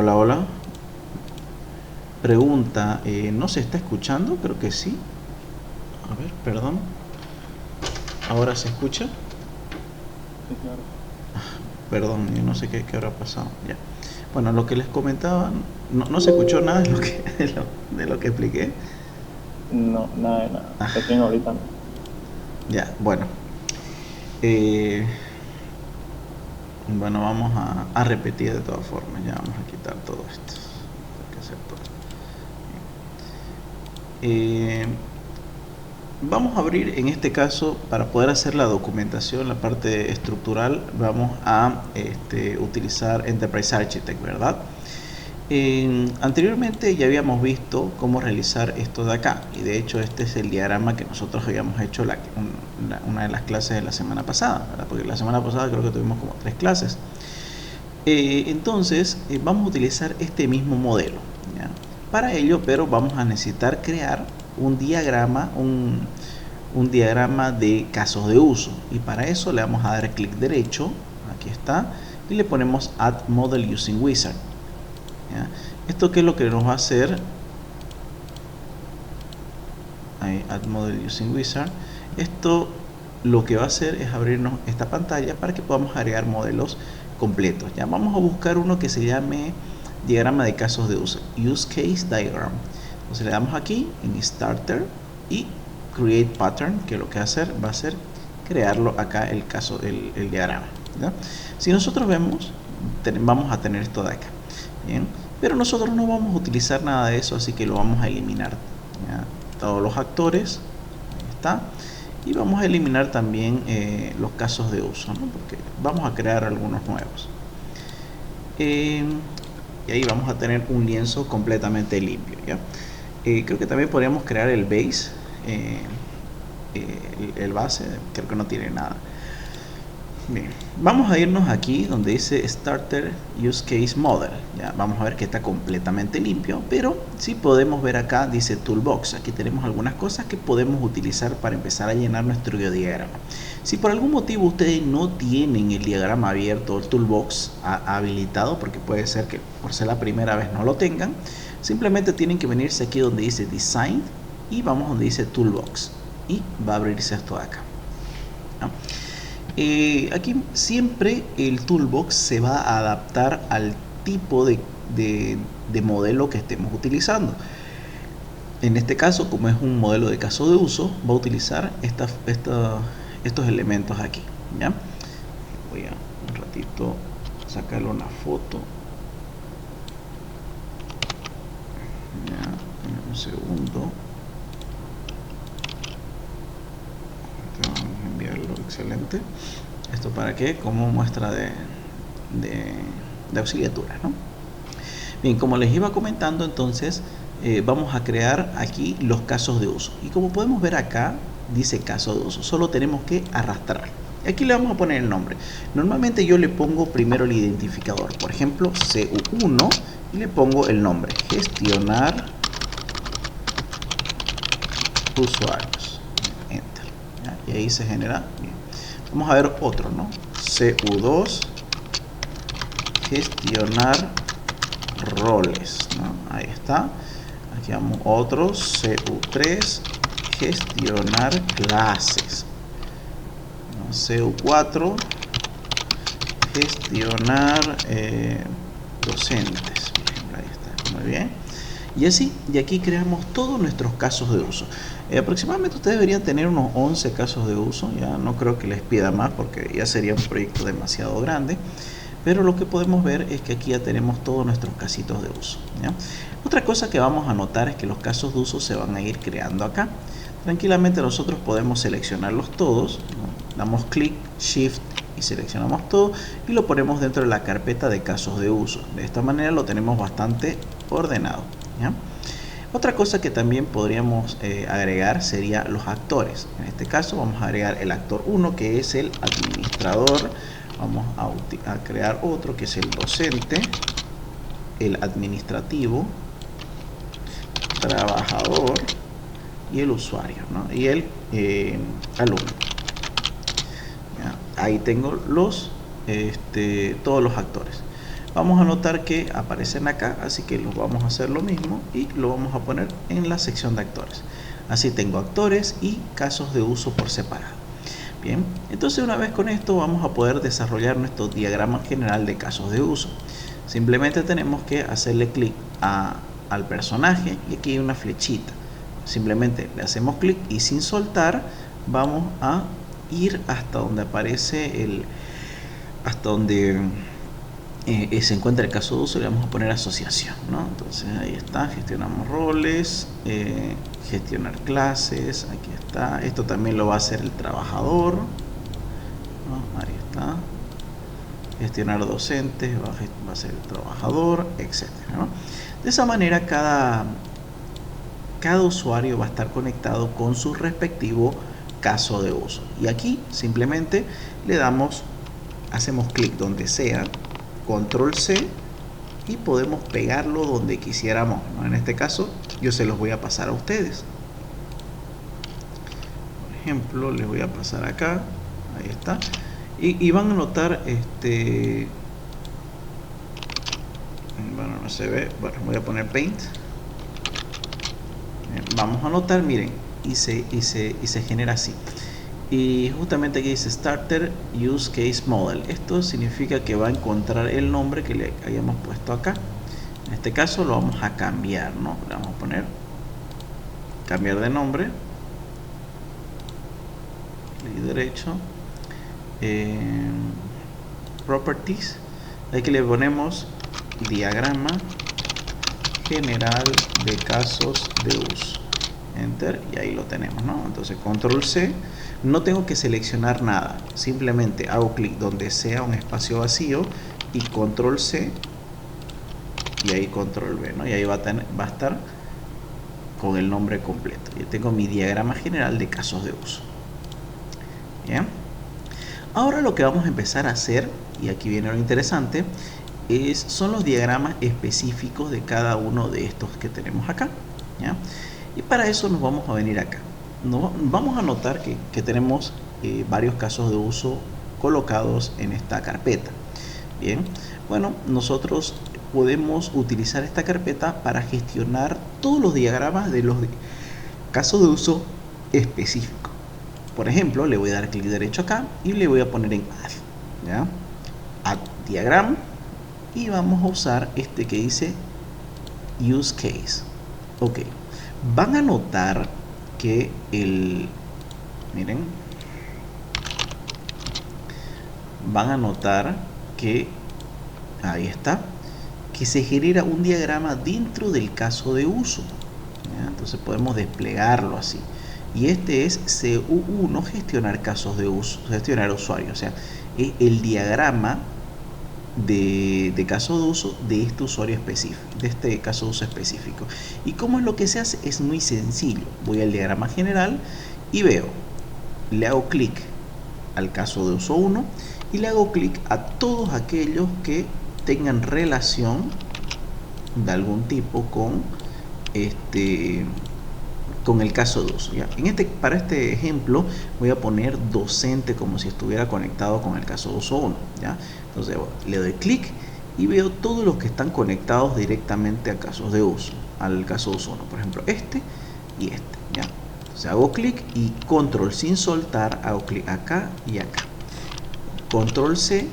Hola, hola. Pregunta, ¿no se está escuchando? Creo que sí. A ver, perdón. ¿Ahora se escucha? Sí, claro. Perdón, yo no sé qué habrá pasado. Ya. Bueno, lo que les comentaba, no se escuchó nada de lo que, de lo que expliqué. No, nada de nada. Ah, Recién ahorita no. ya, bueno. Eh, bueno, vamos a repetir de todas formas. Ya vamos a quitar todo esto. Hay que hacer todo. Eh, Vamos a abrir en este caso para poder hacer la documentación, la parte estructural, vamos a utilizar Enterprise Architect, ¿verdad? Anteriormente ya habíamos visto cómo realizar esto de acá, y de hecho este es el diagrama que nosotros habíamos hecho una de las clases de la semana pasada, ¿verdad? Porque la semana pasada creo que tuvimos como 3 clases. Entonces vamos a utilizar este mismo modelo, ¿ya? Para ello, pero vamos a necesitar crear un diagrama, un diagrama de casos de uso, y para eso le vamos a dar clic derecho, aquí está, y le ponemos Add Model Using Wizard, ¿ya? Esto qué es lo que nos va a hacer. Ahí, Add Model Using Wizard. Esto lo que va a hacer es abrirnos esta pantalla para que podamos agregar modelos completos. Ya vamos a buscar uno que se llame diagrama de casos de uso, Use Case Diagram. Entonces le damos aquí en Starter y Create Pattern, que lo que va a hacer crearlo acá el caso, el diagrama, ¿ya? Si nosotros vemos, vamos a tener esto de acá, bien, pero nosotros no vamos a utilizar nada de eso, así que lo vamos a eliminar, ¿ya? Todos los actores, ahí está, y vamos a eliminar también los casos de uso, ¿no? Porque vamos a crear algunos nuevos, y ahí vamos a tener un lienzo completamente limpio, ¿ya? Creo que también podríamos crear el base, el base, creo que no tiene nada. Bien, vamos a irnos aquí donde dice Starter Use Case Model. Ya vamos a ver que está completamente limpio, pero si podemos ver acá dice Toolbox. Aquí tenemos algunas cosas que podemos utilizar para empezar a llenar nuestro diagrama. Si por algún motivo ustedes no tienen el diagrama abierto, el Toolbox habilitado, porque puede ser que por ser la primera vez no lo tengan, simplemente tienen que venirse aquí donde dice Design y vamos donde dice Toolbox y va a abrirse esto de acá, ¿no? Aquí siempre el toolbox se va a adaptar al tipo de modelo que estemos utilizando. En este caso, como es un modelo de caso de uso, va a utilizar estos elementos aquí, ¿ya? Voy a un ratito sacarle una foto. Ya, un segundo. Vamos a enviarlo, excelente. ¿Esto para qué? Como muestra de auxiliatura, ¿no? Bien, como les iba comentando, entonces vamos a crear aquí los casos de uso. Y como podemos ver acá, dice caso de uso. Solo tenemos que arrastrar. Aquí le vamos a poner el nombre. Normalmente yo le pongo primero el identificador. Por ejemplo, CU1 y le pongo el nombre. Gestionar usuarios. Enter. ¿Ya? Y ahí se genera. Bien. Vamos a ver otro, ¿no? CU2. Gestionar roles, ¿no? Ahí está. Aquí vamos otro, CU3, gestionar clases, ¿no? CU4, gestionar docentes, por ejemplo. Ahí está, muy bien. Y así, y aquí creamos todos nuestros casos de uso. Aproximadamente ustedes deberían tener unos 11 casos de uso, ya no creo que les pida más porque ya sería un proyecto demasiado grande. Pero lo que podemos ver es que aquí ya tenemos todos nuestros casitos de uso, ¿ya? Otra cosa que vamos a notar es que los casos de uso se van a ir creando acá. Tranquilamente nosotros podemos seleccionarlos todos, ¿no? Damos clic, shift y seleccionamos todo y lo ponemos dentro de la carpeta de casos de uso. De esta manera lo tenemos bastante ordenado, ¿ya? Otra cosa que también podríamos agregar sería los actores. En este caso vamos a agregar el actor 1, que es el administrador. Vamos a crear otro que es el docente, el administrativo, trabajador y el usuario, ¿no? Y el alumno. ¿Ya? Ahí tengo todos los actores. vamos a notar que aparecen acá, así que los vamos a hacer lo mismo y lo vamos a poner en la sección de actores. Así tengo actores y casos de uso por separado. Bien, entonces una vez con esto vamos a poder desarrollar nuestro diagrama general de casos de uso. Simplemente tenemos que hacerle clic al personaje y aquí hay una flechita. Simplemente le hacemos clic y sin soltar vamos a ir hasta donde aparece hasta donde se encuentra el caso de uso y le vamos a poner asociación, ¿no? Entonces ahí está, gestionamos roles, gestionar clases, aquí está. Esto también lo va a hacer el trabajador, ¿no? Ahí está. Gestionar docentes va a ser el trabajador, etcétera, ¿no? De esa manera cada usuario va a estar conectado con su respectivo caso de uso. Y aquí simplemente le hacemos clic donde sea, control C, y podemos pegarlo donde quisiéramos, ¿no? En este caso yo se los voy a pasar a ustedes. Por ejemplo, les voy a pasar acá, ahí está, y van a notar bueno, no se ve, bueno, voy a poner Paint. Vamos a notar, miren, y se genera así. Y justamente aquí dice Starter Use Case Model. Esto significa que va a encontrar el nombre que le hayamos puesto acá. En este caso lo vamos a cambiar, ¿no? Le vamos a poner cambiar de nombre, clic derecho, Properties. Aquí le ponemos diagrama general de casos de uso, enter, y ahí lo tenemos, ¿no? Entonces control C, no tengo que seleccionar nada, simplemente hago clic donde sea un espacio vacío y control C y ahí control V, ¿no? Y ahí va a estar con el nombre completo. Yo tengo mi diagrama general de casos de uso. Bien, ahora lo que vamos a empezar a hacer, y aquí viene lo interesante, son los diagramas específicos de cada uno de estos que tenemos acá, ¿ya? Y para eso nos vamos a venir acá. Vamos a notar que tenemos varios casos de uso colocados en esta carpeta. Bien, bueno, nosotros podemos utilizar esta carpeta para gestionar todos los diagramas de los casos de uso específicos. Por ejemplo, le voy a dar clic derecho acá y le voy a poner en Add, ¿ya? Add Diagram, y vamos a usar este que dice Use Case. Ok, van a notar que miren, van a notar que ahí está, que se genera un diagrama dentro del caso de uso, ¿ya? Entonces podemos desplegarlo así. Y este es CU1, gestionar casos de uso, gestionar usuarios, o sea, es el diagrama de caso de uso de este usuario específico, de este caso de uso específico. ¿Y cómo es lo que se hace? Es muy sencillo. Voy al diagrama general y veo, le hago clic al caso de uso 1 y le hago clic a todos aquellos que tengan relación de algún tipo con con el caso de uso, ¿ya? Para este ejemplo voy a poner docente como si estuviera conectado con el caso de uso 1, ¿ya? Entonces le doy clic y veo todos los que están conectados directamente a casos de uso, al caso de uso 1, por ejemplo este y este, ¿ya? Entonces hago clic y control sin soltar, hago clic acá y acá, control C,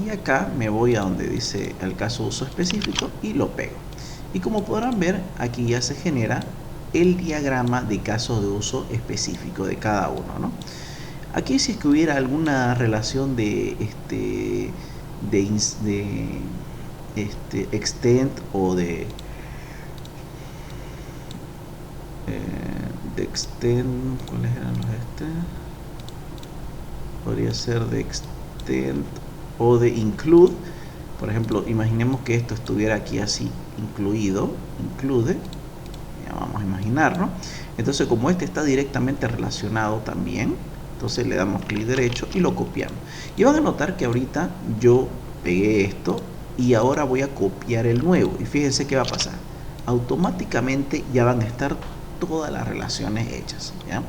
y acá me voy a donde dice el caso de uso específico y lo pego. Y como podrán ver, aquí ya se genera el diagrama de casos de uso específico de cada uno, ¿no? Aquí, si es que hubiera alguna relación de extend o de extend, ¿cuáles eran los podría ser de extend o de include. Por ejemplo, imaginemos que esto estuviera aquí así, include, ya vamos a imaginar, ¿no? Entonces, como este está directamente relacionado también, entonces le damos clic derecho y lo copiamos. Y van a notar que ahorita yo pegué esto y ahora voy a copiar el nuevo. Y fíjense qué va a pasar. Automáticamente ya van a estar todas las relaciones hechas, ¿ya?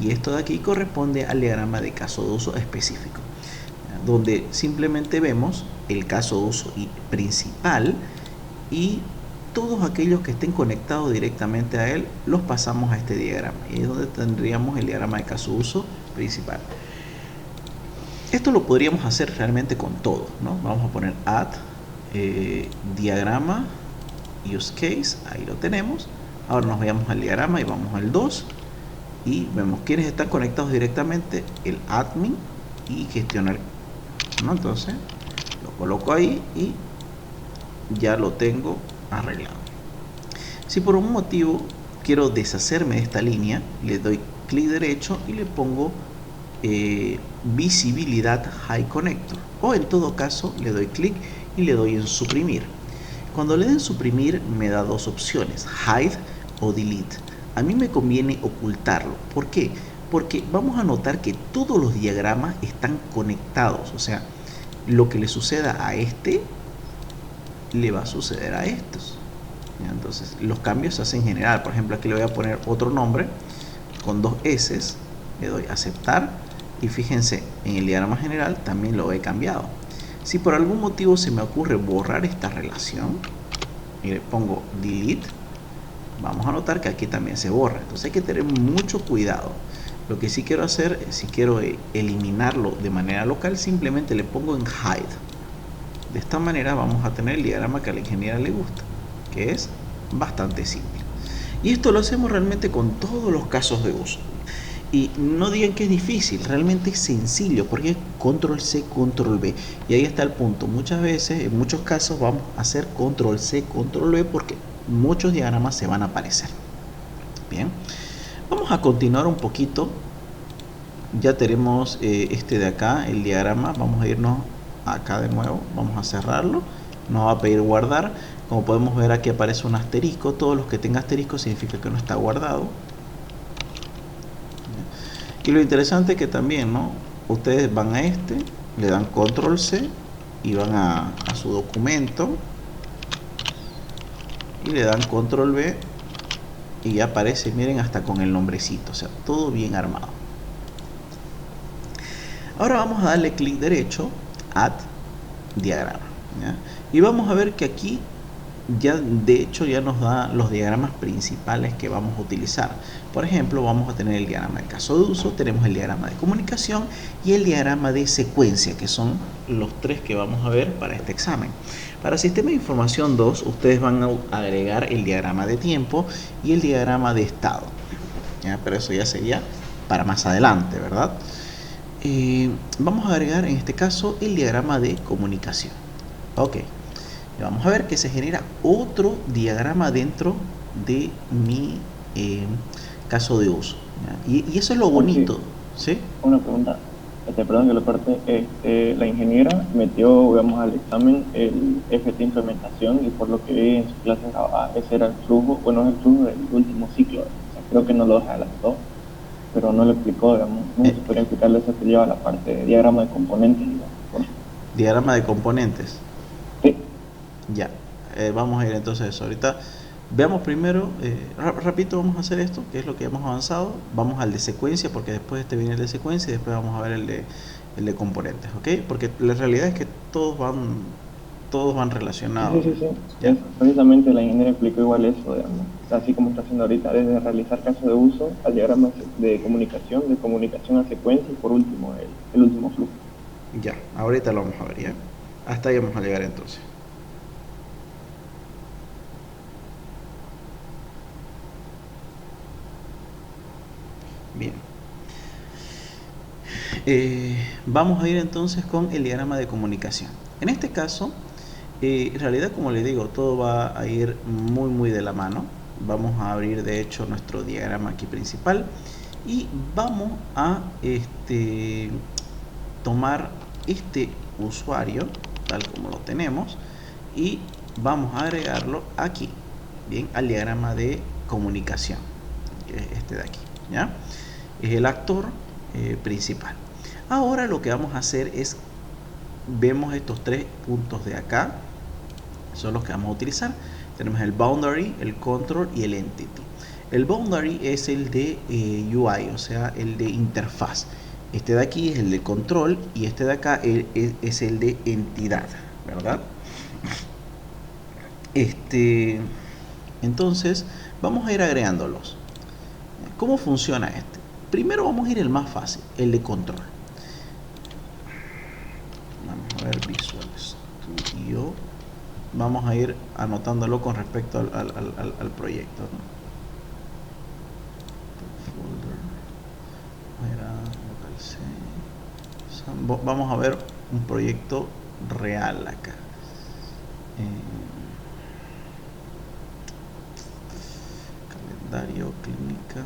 Y esto de aquí corresponde al diagrama de caso de uso específico, ¿ya? Donde simplemente vemos el caso de uso principal, y todos aquellos que estén conectados directamente a él los pasamos a este diagrama, y es donde tendríamos el diagrama de caso de uso principal. Esto lo podríamos hacer realmente con todo, ¿no? Vamos a poner add diagrama use case, ahí lo tenemos. Ahora nos vayamos al diagrama y vamos al 2 y vemos quiénes están conectados directamente, el admin y gestionar, ¿no? Entonces lo coloco ahí y ya lo tengo arreglado. Si por un motivo quiero deshacerme de esta línea, le doy clic derecho y le pongo visibilidad high connector, o en todo caso le doy clic y le doy en suprimir. Cuando le den suprimir me da dos opciones, hide o delete. A mí me conviene ocultarlo. ¿Por qué? Porque vamos a notar que todos los diagramas están conectados, o sea, lo que le suceda a este le va a suceder a estos. Entonces los cambios se hacen en general. Por ejemplo, aquí le voy a poner otro nombre con dos S, le doy a aceptar y fíjense, en el diagrama general también lo he cambiado. Si por algún motivo se me ocurre borrar esta relación y le pongo delete, vamos a notar que aquí también se borra. Entonces hay que tener mucho cuidado. Lo que sí quiero hacer, si quiero eliminarlo de manera local, simplemente le pongo en hide. De esta manera vamos a tener el diagrama que a la ingeniera le gusta, que es bastante simple. Y esto lo hacemos realmente con todos los casos de uso. Y no digan que es difícil, realmente es sencillo, porque es control C, control V. Y ahí está el punto. Muchas veces, en muchos casos, vamos a hacer control C, control V, porque muchos diagramas se van a aparecer. Bien, vamos a continuar un poquito. Ya tenemos este de acá, el diagrama. Vamos a irnos acá de nuevo, vamos a cerrarlo. Nos va a pedir guardar. Como podemos ver, aquí aparece un asterisco. Todos los que tengan asterisco significa que no está guardado. Y lo interesante es que también, ¿no? Ustedes van a este, le dan control C y van a su documento y le dan control V y ya aparece, miren, hasta con el nombrecito, o sea, todo bien armado. Ahora vamos a darle clic derecho, add diagrama, ¿ya? Y vamos a ver que aquí ya de hecho ya nos da los diagramas principales que vamos a utilizar. Por ejemplo, vamos a tener el diagrama de caso de uso, tenemos el diagrama de comunicación y el diagrama de secuencia, que son los tres que vamos a ver para este examen. Para sistema de información 2, ustedes van a agregar el diagrama de tiempo y el diagrama de estado, ¿ya? Pero eso ya sería para más adelante, ¿verdad? Vamos a agregar en este caso el diagrama de comunicación. Ok. Vamos a ver que se genera otro diagrama dentro de mi caso de uso, ¿ya? Y eso es lo bonito, ¿sí? Una pregunta, perdón que lo parte, la ingeniera metió, digamos, al examen el FT implementación y por lo que vi en su clase ese era el flujo, bueno, es el flujo del último ciclo, o sea, creo que no lo adelantó, pero no lo explicó, digamos, no se podría explicarle eso que lleva la parte de diagrama de componentes, digamos. Diagrama de componentes. Sí. Ya, vamos a ir entonces a eso. Ahorita veamos primero, rapidito vamos a hacer esto, que es lo que hemos avanzado. Vamos al de secuencia, porque después este viene el de secuencia y después vamos a ver el de componentes, ¿ok? Porque la realidad es que todos van relacionados. Sí. ¿Ya? Precisamente la ingeniera explicó igual eso, digamos, así como está haciendo ahorita, desde realizar casos de uso al diagrama de comunicación a secuencia y por último el último flujo. Ya, ahorita lo vamos a ver, ¿ya? Hasta ahí vamos a llegar entonces. Bien, vamos a ir entonces con el diagrama de comunicación. En este caso, en realidad, como les digo, todo va a ir muy de la mano. Vamos a abrir de hecho nuestro diagrama aquí principal y vamos a tomar este usuario tal como lo tenemos y vamos a agregarlo aquí, bien, al diagrama de comunicación, que es este de aquí, ¿ya? Es el actor principal. Ahora lo que vamos a hacer es, vemos estos tres puntos de acá, son los que vamos a utilizar. Tenemos el boundary, el control y el entity. El boundary es el de UI, o sea, el de interfaz. Este de aquí es el de control y este de acá es el de entidad, ¿verdad? Entonces vamos a ir agregándolos. ¿Cómo funciona este? Primero vamos a ir el más fácil, el de control. Vamos a ver Visual Studio. Vamos a ir anotándolo con respecto al proyecto, ¿no? Vamos a ver un proyecto real acá. Calendario, clínica.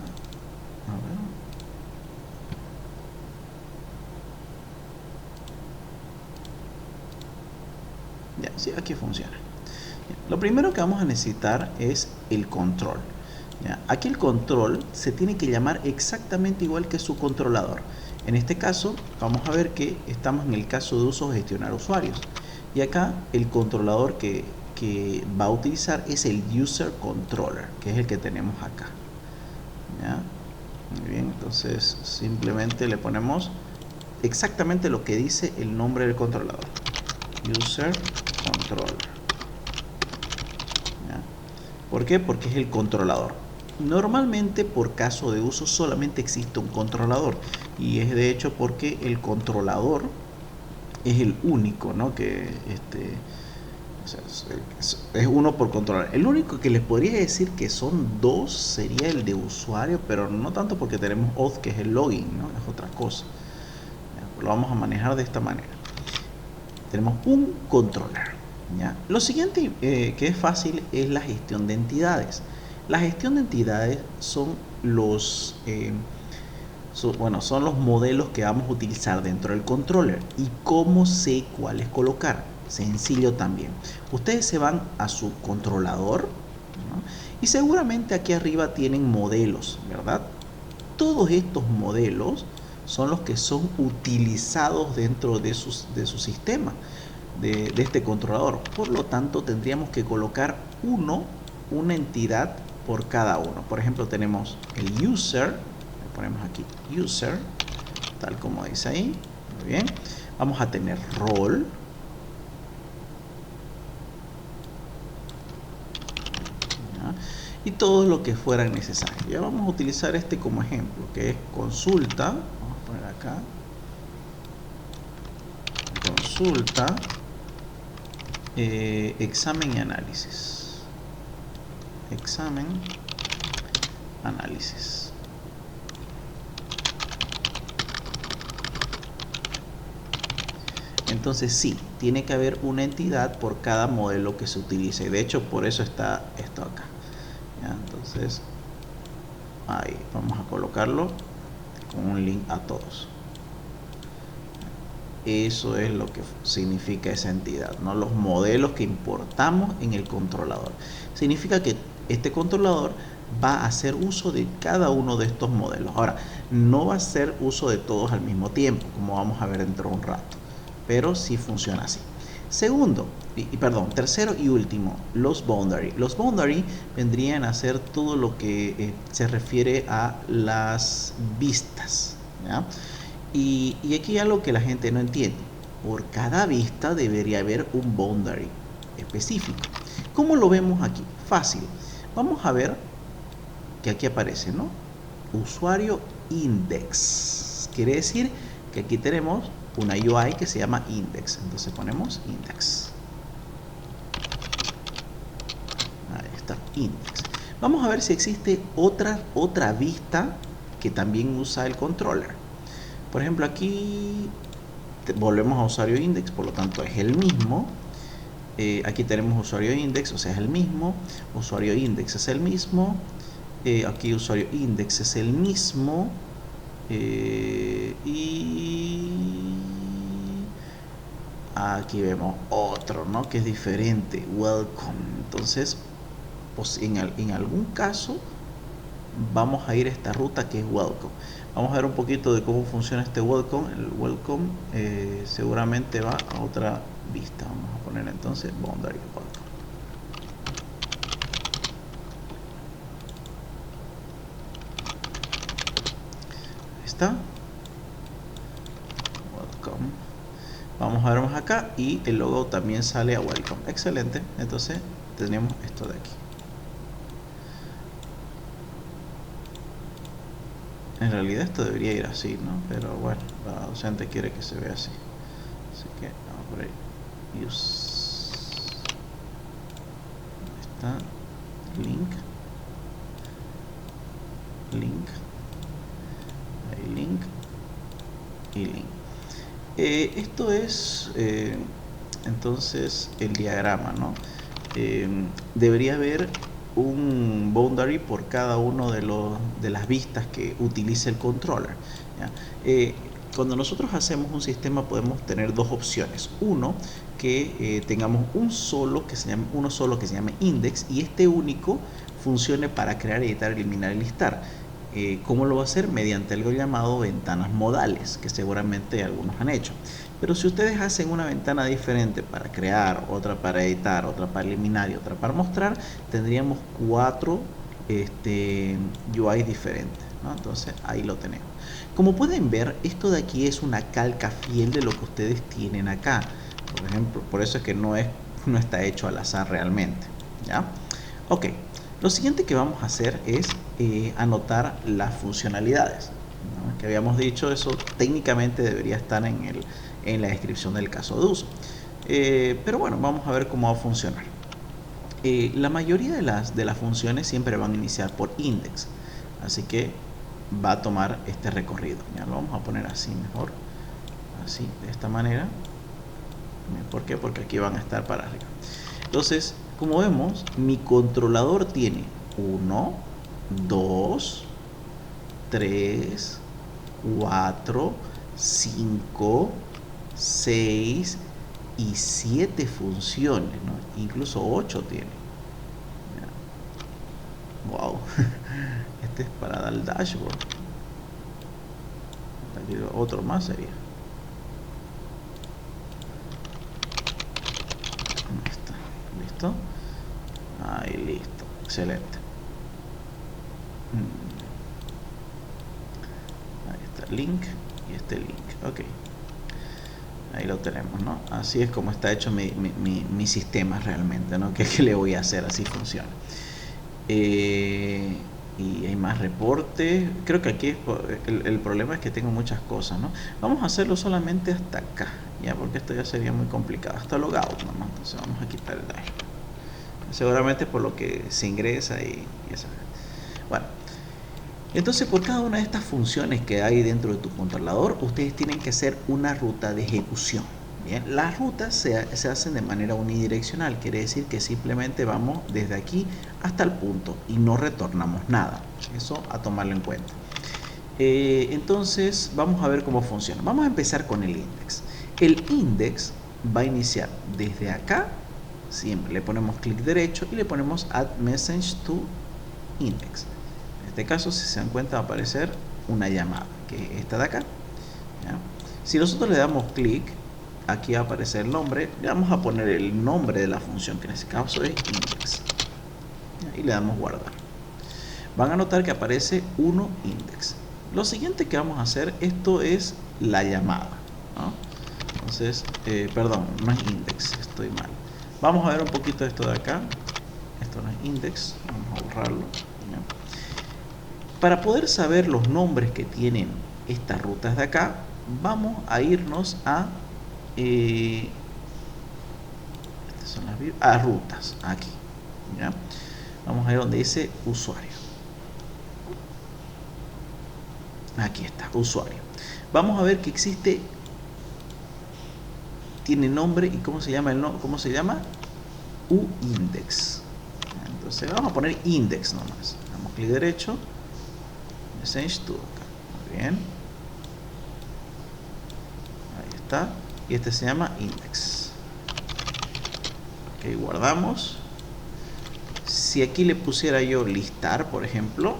A ver. Ya, sí, aquí funciona. Lo primero que vamos a necesitar es el control. ¿Ya? Aquí el control se tiene que llamar exactamente igual que su controlador. En este caso vamos a ver que estamos en el caso de uso gestionar usuarios. Y acá el controlador que va a utilizar es el User Controller, que es el que tenemos acá. ¿Ya? Muy bien, entonces simplemente le ponemos exactamente lo que dice el nombre del controlador. User Controller. ¿Ya? ¿Por qué? Porque es el controlador. Normalmente por caso de uso solamente existe un controlador, y es de hecho porque el controlador es el único, ¿no? Que o sea, es uno por controlar. El único que les podría decir que son dos sería el de usuario, pero no tanto porque tenemos auth, que es el login, ¿no? Es otra cosa. ¿Ya? Lo vamos a manejar de esta manera. Tenemos un controller. ¿Ya? Lo siguiente que es fácil es la gestión de entidades. La gestión de entidades son los son los modelos que vamos a utilizar dentro del controller. ¿Y cómo sé cuáles colocar? Sencillo también. Ustedes se van a su controlador, ¿no? Y seguramente aquí arriba tienen modelos, ¿verdad? Todos estos modelos son los que son utilizados dentro de su sistema, de este controlador. Por lo tanto, tendríamos que colocar una entidad por cada uno. Por ejemplo, tenemos el user, le ponemos aquí user, tal como dice ahí. Muy bien. Vamos a tener role. ¿Ya? Y todo lo que fuera necesario. Ya vamos a utilizar este como ejemplo, que es consulta. Vamos a poner acá. Consulta. Examen y análisis. Examen, análisis. Entonces sí, tiene que haber una entidad por cada modelo que se utilice. De hecho, por eso está esto acá. ¿Ya? Entonces, ahí vamos a colocarlo con un link a todos. Eso es lo que significa esa entidad, ¿no? Los modelos que importamos en el controlador. Significa que este controlador va a hacer uso de cada uno de estos modelos. Ahora, no va a hacer uso de todos al mismo tiempo, como vamos a ver dentro de un rato, pero sí funciona así. Tercero y último, los boundary. Los boundary vendrían a ser todo lo que se refiere a las vistas, ¿ya? Y aquí hay algo que la gente no entiende. Por cada vista debería haber un boundary específico. ¿Cómo lo vemos aquí? Fácil. Vamos a ver que aquí aparece, ¿no? Usuario index. Quiere decir que aquí tenemos una UI que se llama index. Entonces ponemos index. Ahí está, index. Vamos a ver si existe otra vista que también usa el controller. Por ejemplo, aquí volvemos a usuario index, por lo tanto es el mismo. Aquí tenemos usuario index, o sea, es el mismo. Usuario index es el mismo. Aquí usuario index es el mismo. Y aquí vemos otro, ¿no? Que es diferente. Welcome. Entonces, pues en algún caso vamos a ir a esta ruta que es welcome. Vamos a ver un poquito de cómo funciona este welcome. El welcome seguramente va a otra vista. Vamos a poner entonces boundary welcome. Ahí está. Welcome. Vamos a ver más acá y el logo también sale a welcome. Excelente. Entonces tenemos esto de aquí. En realidad esto debería ir así, ¿no? Pero bueno, la docente quiere que se vea así. Así que vamos por ahí. Use. Ahí está. Link. Link. Ahí link. Y link. Esto es entonces el diagrama, ¿no? Debería haber un boundary por cada uno de las vistas que utilice el controller, ¿ya? Cuando nosotros hacemos un sistema podemos tener dos opciones. Uno, que tengamos uno solo que se llame index, y este único funcione para crear, editar, eliminar y listar. ¿Cómo lo va a hacer? Mediante algo llamado ventanas modales, que seguramente algunos han hecho. Pero si ustedes hacen una ventana diferente para crear, otra para editar, otra para eliminar y otra para mostrar, tendríamos 4 UI diferentes, ¿no? Entonces ahí lo tenemos. Como pueden ver, esto de aquí es una calca fiel de lo que ustedes tienen acá. Por ejemplo, por eso es que no está hecho al azar realmente, ¿ya? Ok. Lo siguiente que vamos a hacer es anotar las funcionalidades, ¿no? Que habíamos dicho, eso técnicamente debería estar en la descripción del caso de uso. Pero bueno, vamos a ver cómo va a funcionar. La mayoría de las funciones siempre van a iniciar por index, así que va a tomar este recorrido. Ya lo vamos a poner así mejor, así, de esta manera. ¿Por qué? Porque aquí van a estar para arriba. Entonces, como vemos, mi controlador tiene 1, 2, 3, 4, 5, 6 y 7 funciones, ¿no? Incluso 8 tiene. Wow. Este es para dar el dashboard. Aquí otro más sería. Ahí está. ¿Listo? Ahí listo. Excelente. Ahí está el link y este link. Ok. Ahí lo tenemos, ¿no? Así es como está hecho mi sistema realmente, ¿no? ¿Qué le voy a hacer? Así funciona. Y hay más reportes. Creo que aquí el problema es que tengo muchas cosas, ¿no? Vamos a hacerlo solamente hasta acá, ya, porque esto ya sería muy complicado. Hasta logout, ¿no? Entonces vamos a quitar el dashboard. Seguramente por lo que se ingresa y eso. Bueno, entonces por cada una de estas funciones que hay dentro de tu controlador, ustedes tienen que hacer una ruta de ejecución. Bien, las rutas se hacen de manera unidireccional, quiere decir que simplemente vamos desde aquí hasta el punto y no retornamos nada. Eso a tomarlo en cuenta. Entonces vamos a ver cómo funciona. Vamos a empezar con el index. El index va a iniciar desde acá. Siempre le ponemos clic derecho y le ponemos add message to index. En este caso, si se dan cuenta, va a aparecer una llamada, que es esta de acá, ¿ya? Si nosotros le damos clic, aquí va a aparecer el nombre. Le vamos a poner el nombre de la función, que en este caso es index, y le damos guardar. Van a notar que aparece 1 index. Lo siguiente que vamos a hacer, esto es la llamada, ¿no? Entonces, perdón, no es index, estoy mal. Vamos a ver un poquito esto de acá. Esto no es index, vamos a borrarlo, ¿ya? Para poder saber los nombres que tienen estas rutas de acá, vamos a irnos a estas son las rutas, aquí, ¿ya? Vamos a ir donde dice usuario. Aquí está, usuario. Vamos a ver que existe, tiene nombre. ¿Y cómo se llama cómo se llama? uIndex. Entonces vamos a poner index nomás. Damos clic derecho, message to acá. Muy bien. Ahí está. Y este se llama index. Ok, guardamos. Si aquí le pusiera yo listar, por ejemplo,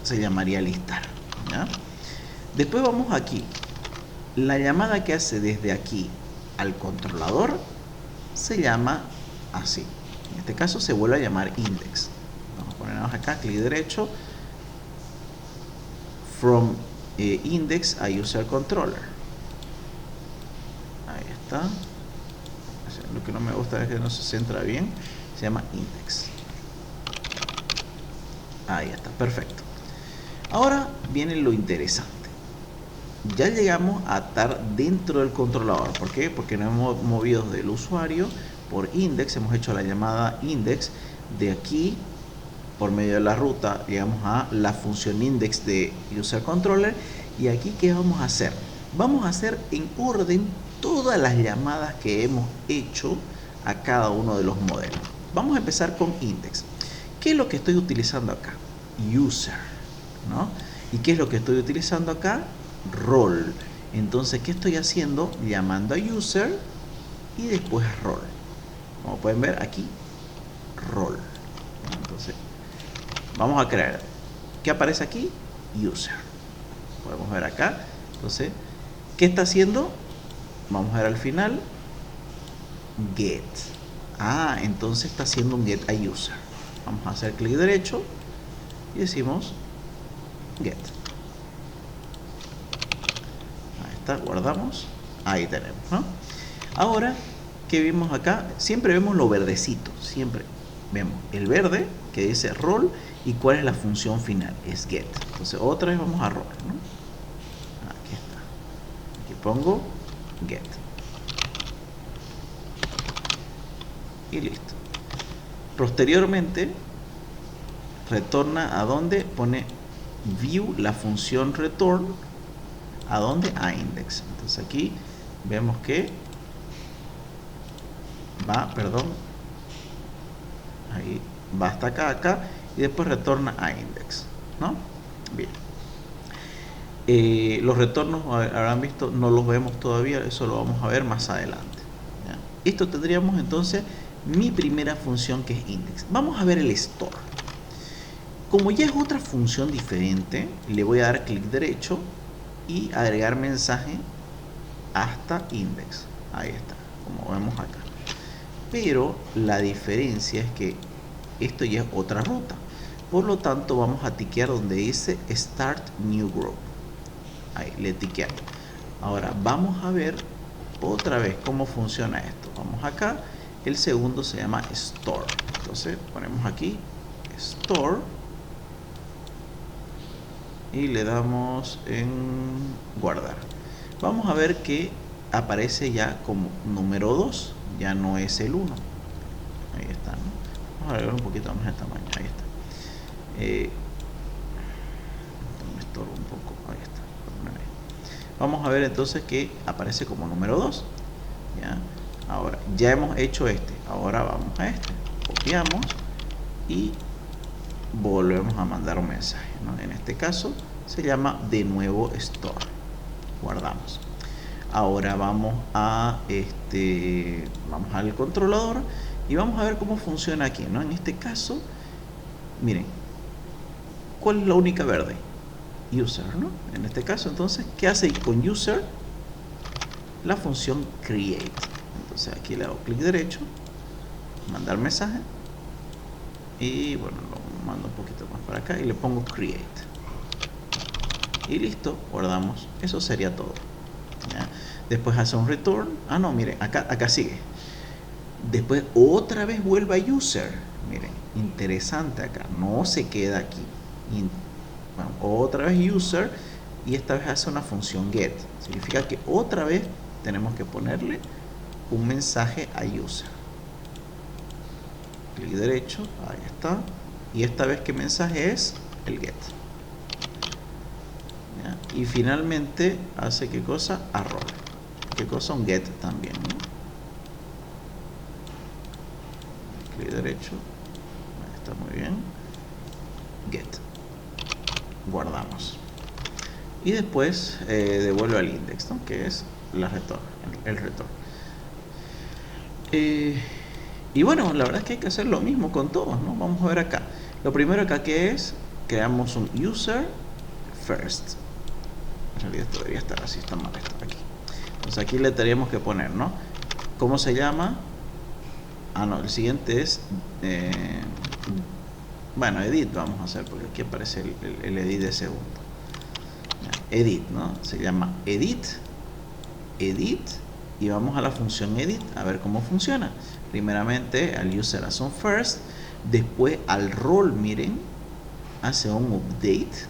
se llamaría listar, ¿ya? Después vamos aquí. La llamada que hace desde aquí al controlador se llama así. En este caso se vuelve a llamar index. Vamos a ponernos acá, clic derecho, from index a user controller. está. Lo que no me gusta es que no se centra bien. Se llama index. Ahí está, perfecto. Ahora viene lo interesante. Ya llegamos a estar dentro del controlador. ¿Por qué? Porque nos hemos movido del usuario por index. Hemos hecho la llamada index. De aquí, por medio de la ruta, llegamos a la función index de user controller. Y aquí, ¿qué vamos a hacer? Vamos a hacer en orden todas las llamadas que hemos hecho a cada uno de los modelos. Vamos a empezar con index. ¿Qué es lo que estoy utilizando acá? User, ¿no? ¿Y qué es lo que estoy utilizando acá? Role. Entonces, ¿qué estoy haciendo? Llamando a user y después a role. Como pueden ver aquí, role. Entonces, vamos a crear. ¿Qué aparece aquí? User. Podemos ver acá. Entonces, ¿qué está haciendo? Vamos a ver al final. Get. Entonces está haciendo un get a user. Vamos a hacer clic derecho y decimos get. Ahí está, guardamos. Ahí tenemos, ¿no? Ahora, ¿qué vimos acá? Siempre vemos lo verdecito. Siempre vemos el verde que dice role y cuál es la función final. Es get. Entonces otra vez vamos a role, ¿no? Aquí está. Aquí pongo get. Y listo. Posteriormente retorna a donde pone view la función return, a donde a index. Entonces aquí vemos que va, ahí va hasta acá y después retorna a index, ¿no? Bien. Los retornos, habrán visto, no los vemos todavía, eso lo vamos a ver más adelante, ¿ya? Esto tendríamos entonces mi primera función, que es index. Vamos a ver el store. Como ya es otra función diferente, le voy a dar clic derecho y agregar mensaje hasta index. Ahí está, como vemos acá. Pero la diferencia es que esto ya es otra ruta. Por lo tanto, vamos a tiquear donde dice Start New Group. Ahí, le tiqueamos. Ahora, vamos a ver otra vez cómo funciona esto. Vamos acá. El segundo se llama Store. Entonces, ponemos aquí Store. Y le damos en guardar. Vamos a ver que aparece ya como número 2. Ya no es el 1. Ahí está, ¿no? Vamos a agregar un poquito más de tamaño. Ahí está. Me estorbo un poco. Ahí está. Vamos a ver entonces que aparece como número 2. ¿Ya? Ahora, ya hemos hecho este. Ahora vamos a este. Copiamos y volvemos a mandar un mensaje, ¿no? En este caso se llama de nuevo store. Guardamos. Ahora vamos vamos al controlador y vamos a ver cómo funciona aquí, ¿no? En este caso, miren, ¿cuál es la única verde? User, ¿no? En este caso, entonces, ¿qué hace con user? La función create. Entonces aquí le hago clic derecho, mandar mensaje y bueno, lo mando un poquito más para acá y le pongo create y listo, guardamos. Eso sería todo, ¿ya? Después hace un return. No, miren, acá sigue. Después otra vez vuelve a user. Miren, interesante acá, no se queda aquí. Bueno, otra vez user y esta vez hace una función get. Significa que otra vez tenemos que ponerle un mensaje a user. Clic derecho, ahí está. Y esta vez, ¿qué mensaje es? El get. ¿Ya? Y finalmente hace ¿qué cosa? A role. ¿Qué cosa? Un get también, ¿no? Clic derecho, ahí está, muy bien. Get. Guardamos. Y después devuelve al index, ¿no? Que es el retorno. Y bueno, la verdad es que hay que hacer lo mismo con todos, ¿no? Vamos a ver acá. Lo primero acá que es, creamos un user first. En realidad esto debería estar así, está mal esto aquí. Entonces aquí le tendríamos que poner, ¿no? ¿Cómo se llama? No, el siguiente es bueno, edit vamos a hacer, porque aquí aparece el edit de segundo. Edit, ¿no? Se llama edit y vamos a la función edit a ver cómo funciona. Primeramente al user as on first, después al role, miren, hace un update.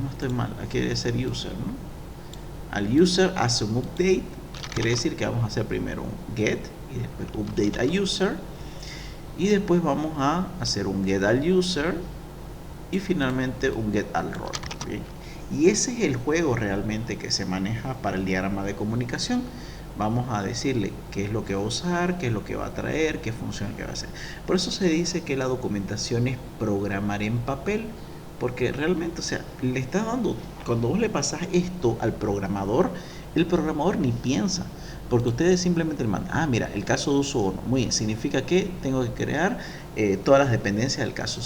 No estoy mal, aquí debe ser user, ¿no? Al user hace un update, quiere decir que vamos a hacer primero un get y después update a user, y después vamos a hacer un get al user y finalmente un get al role. ¿Bien? Y ese es el juego realmente que se maneja para el diagrama de comunicación. Vamos a decirle qué es lo que va a usar, qué es lo que va a traer, qué función que va a hacer. Por eso se dice que la documentación es programar en papel, porque realmente, o sea, le estás dando, cuando vos le pasás esto al programador, el programador ni piensa, porque ustedes simplemente le mandan, mira, el caso de uso 1, muy bien, significa que tengo que crear todas las dependencias del caso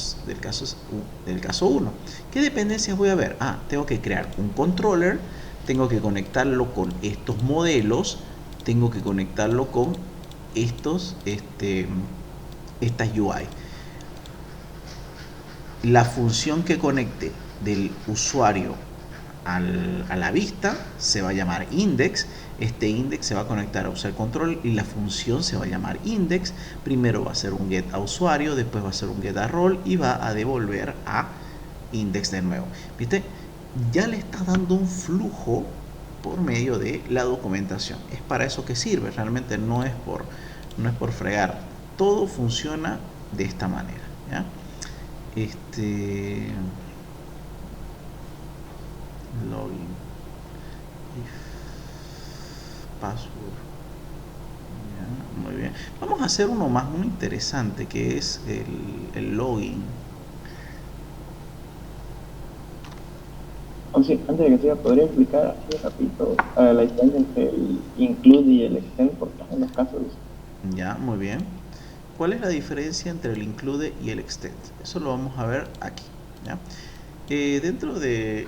1. ¿Qué dependencias voy a ver? Tengo que crear un controller, tengo que conectarlo con estos modelos, tengo que conectarlo con estas UI. La función que conecte del usuario a la vista se va a llamar index. Este index se va a conectar a user control y la función se va a llamar index. Primero va a ser un get a usuario, después va a ser un get a role y va a devolver a index de nuevo. ¿Viste? Ya le está dando un flujo por medio de la documentación. Es para eso que sirve, realmente no es por fregar. Todo funciona de esta manera, ¿ya? Login, password, ¿ya? Muy bien, vamos a hacer uno más, muy interesante, que es el login. Antes de que siga, ¿podría explicar así rapidito la diferencia entre el include y el extend por cada uno de los casos? Ya, muy bien. ¿Cuál es la diferencia entre el include y el extend? Eso lo vamos a ver aquí, ¿ya? Dentro de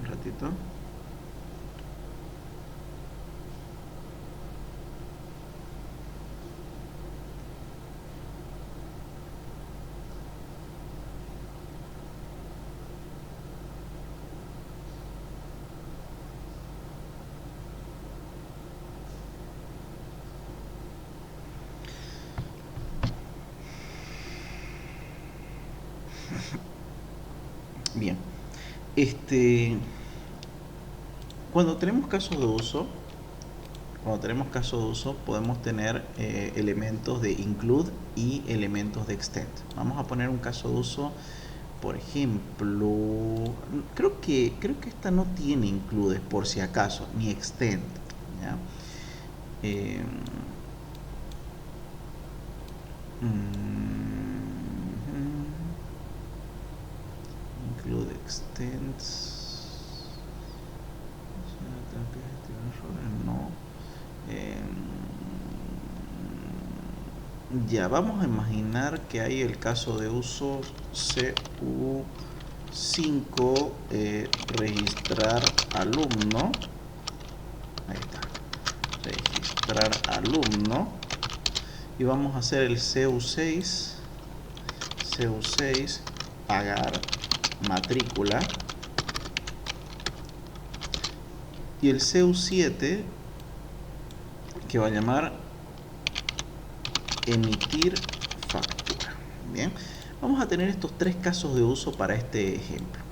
un ratito. Bien, cuando tenemos casos de uso, podemos tener elementos de include y elementos de extend. Vamos a poner un caso de uso, por ejemplo, creo que esta no tiene include por si acaso, ni extend, ¿ya? Include extends. No. Ya, vamos a imaginar que hay el caso de uso CU5, registrar alumno. Ahí está, registrar alumno. Y vamos a hacer el CU6, pagar matrícula. Y el CU7, que va a llamar emitir factura. Bien, vamos a tener estos tres casos de uso para este ejemplo.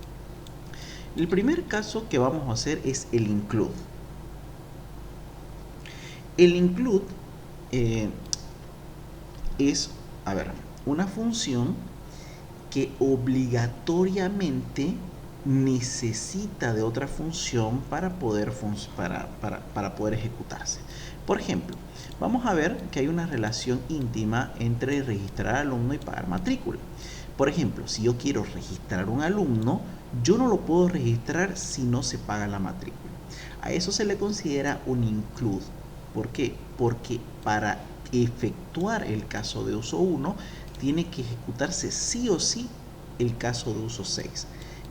El primer caso que vamos a hacer es el include. El include es, una función que obligatoriamente necesita de otra función para poder ejecutarse. Por ejemplo, vamos a ver que hay una relación íntima entre registrar alumno y pagar matrícula. Por ejemplo, si yo quiero registrar un alumno, yo no lo puedo registrar si no se paga la matrícula. A eso se le considera un include. ¿Por qué? Porque para efectuar el caso de uso 1 tiene que ejecutarse sí o sí el caso de uso 6.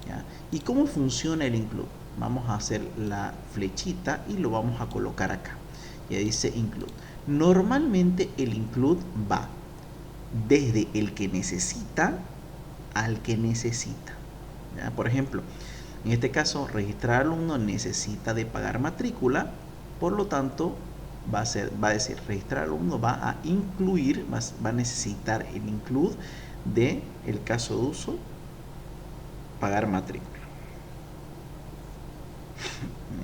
¿Ya? ¿Y cómo funciona el include? Vamos a hacer la flechita y lo vamos a colocar acá. Ya dice include. Normalmente el include va desde el que necesita al que necesita. ¿Ya? Por ejemplo, En este caso, registrar alumno necesita de pagar matrícula, por lo tanto, va a decir, registrar alumno va a incluir, va a necesitar el include de el caso de uso, pagar matrícula.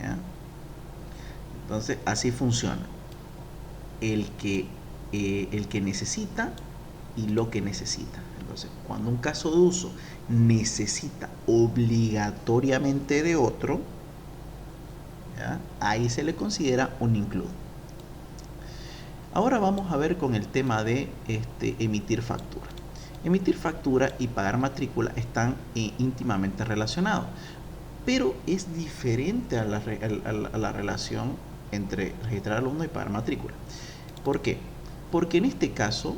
¿Ya? Entonces, así funciona. El que necesita y lo que necesita. Entonces, cuando un caso de uso necesita obligatoriamente de otro, ¿ya? Ahí se le considera un include. Ahora vamos a ver con el tema de emitir factura. Emitir factura y pagar matrícula están íntimamente relacionados, pero es diferente a la relación entre registrar alumno y pagar matrícula. ¿Por qué? Porque en este caso,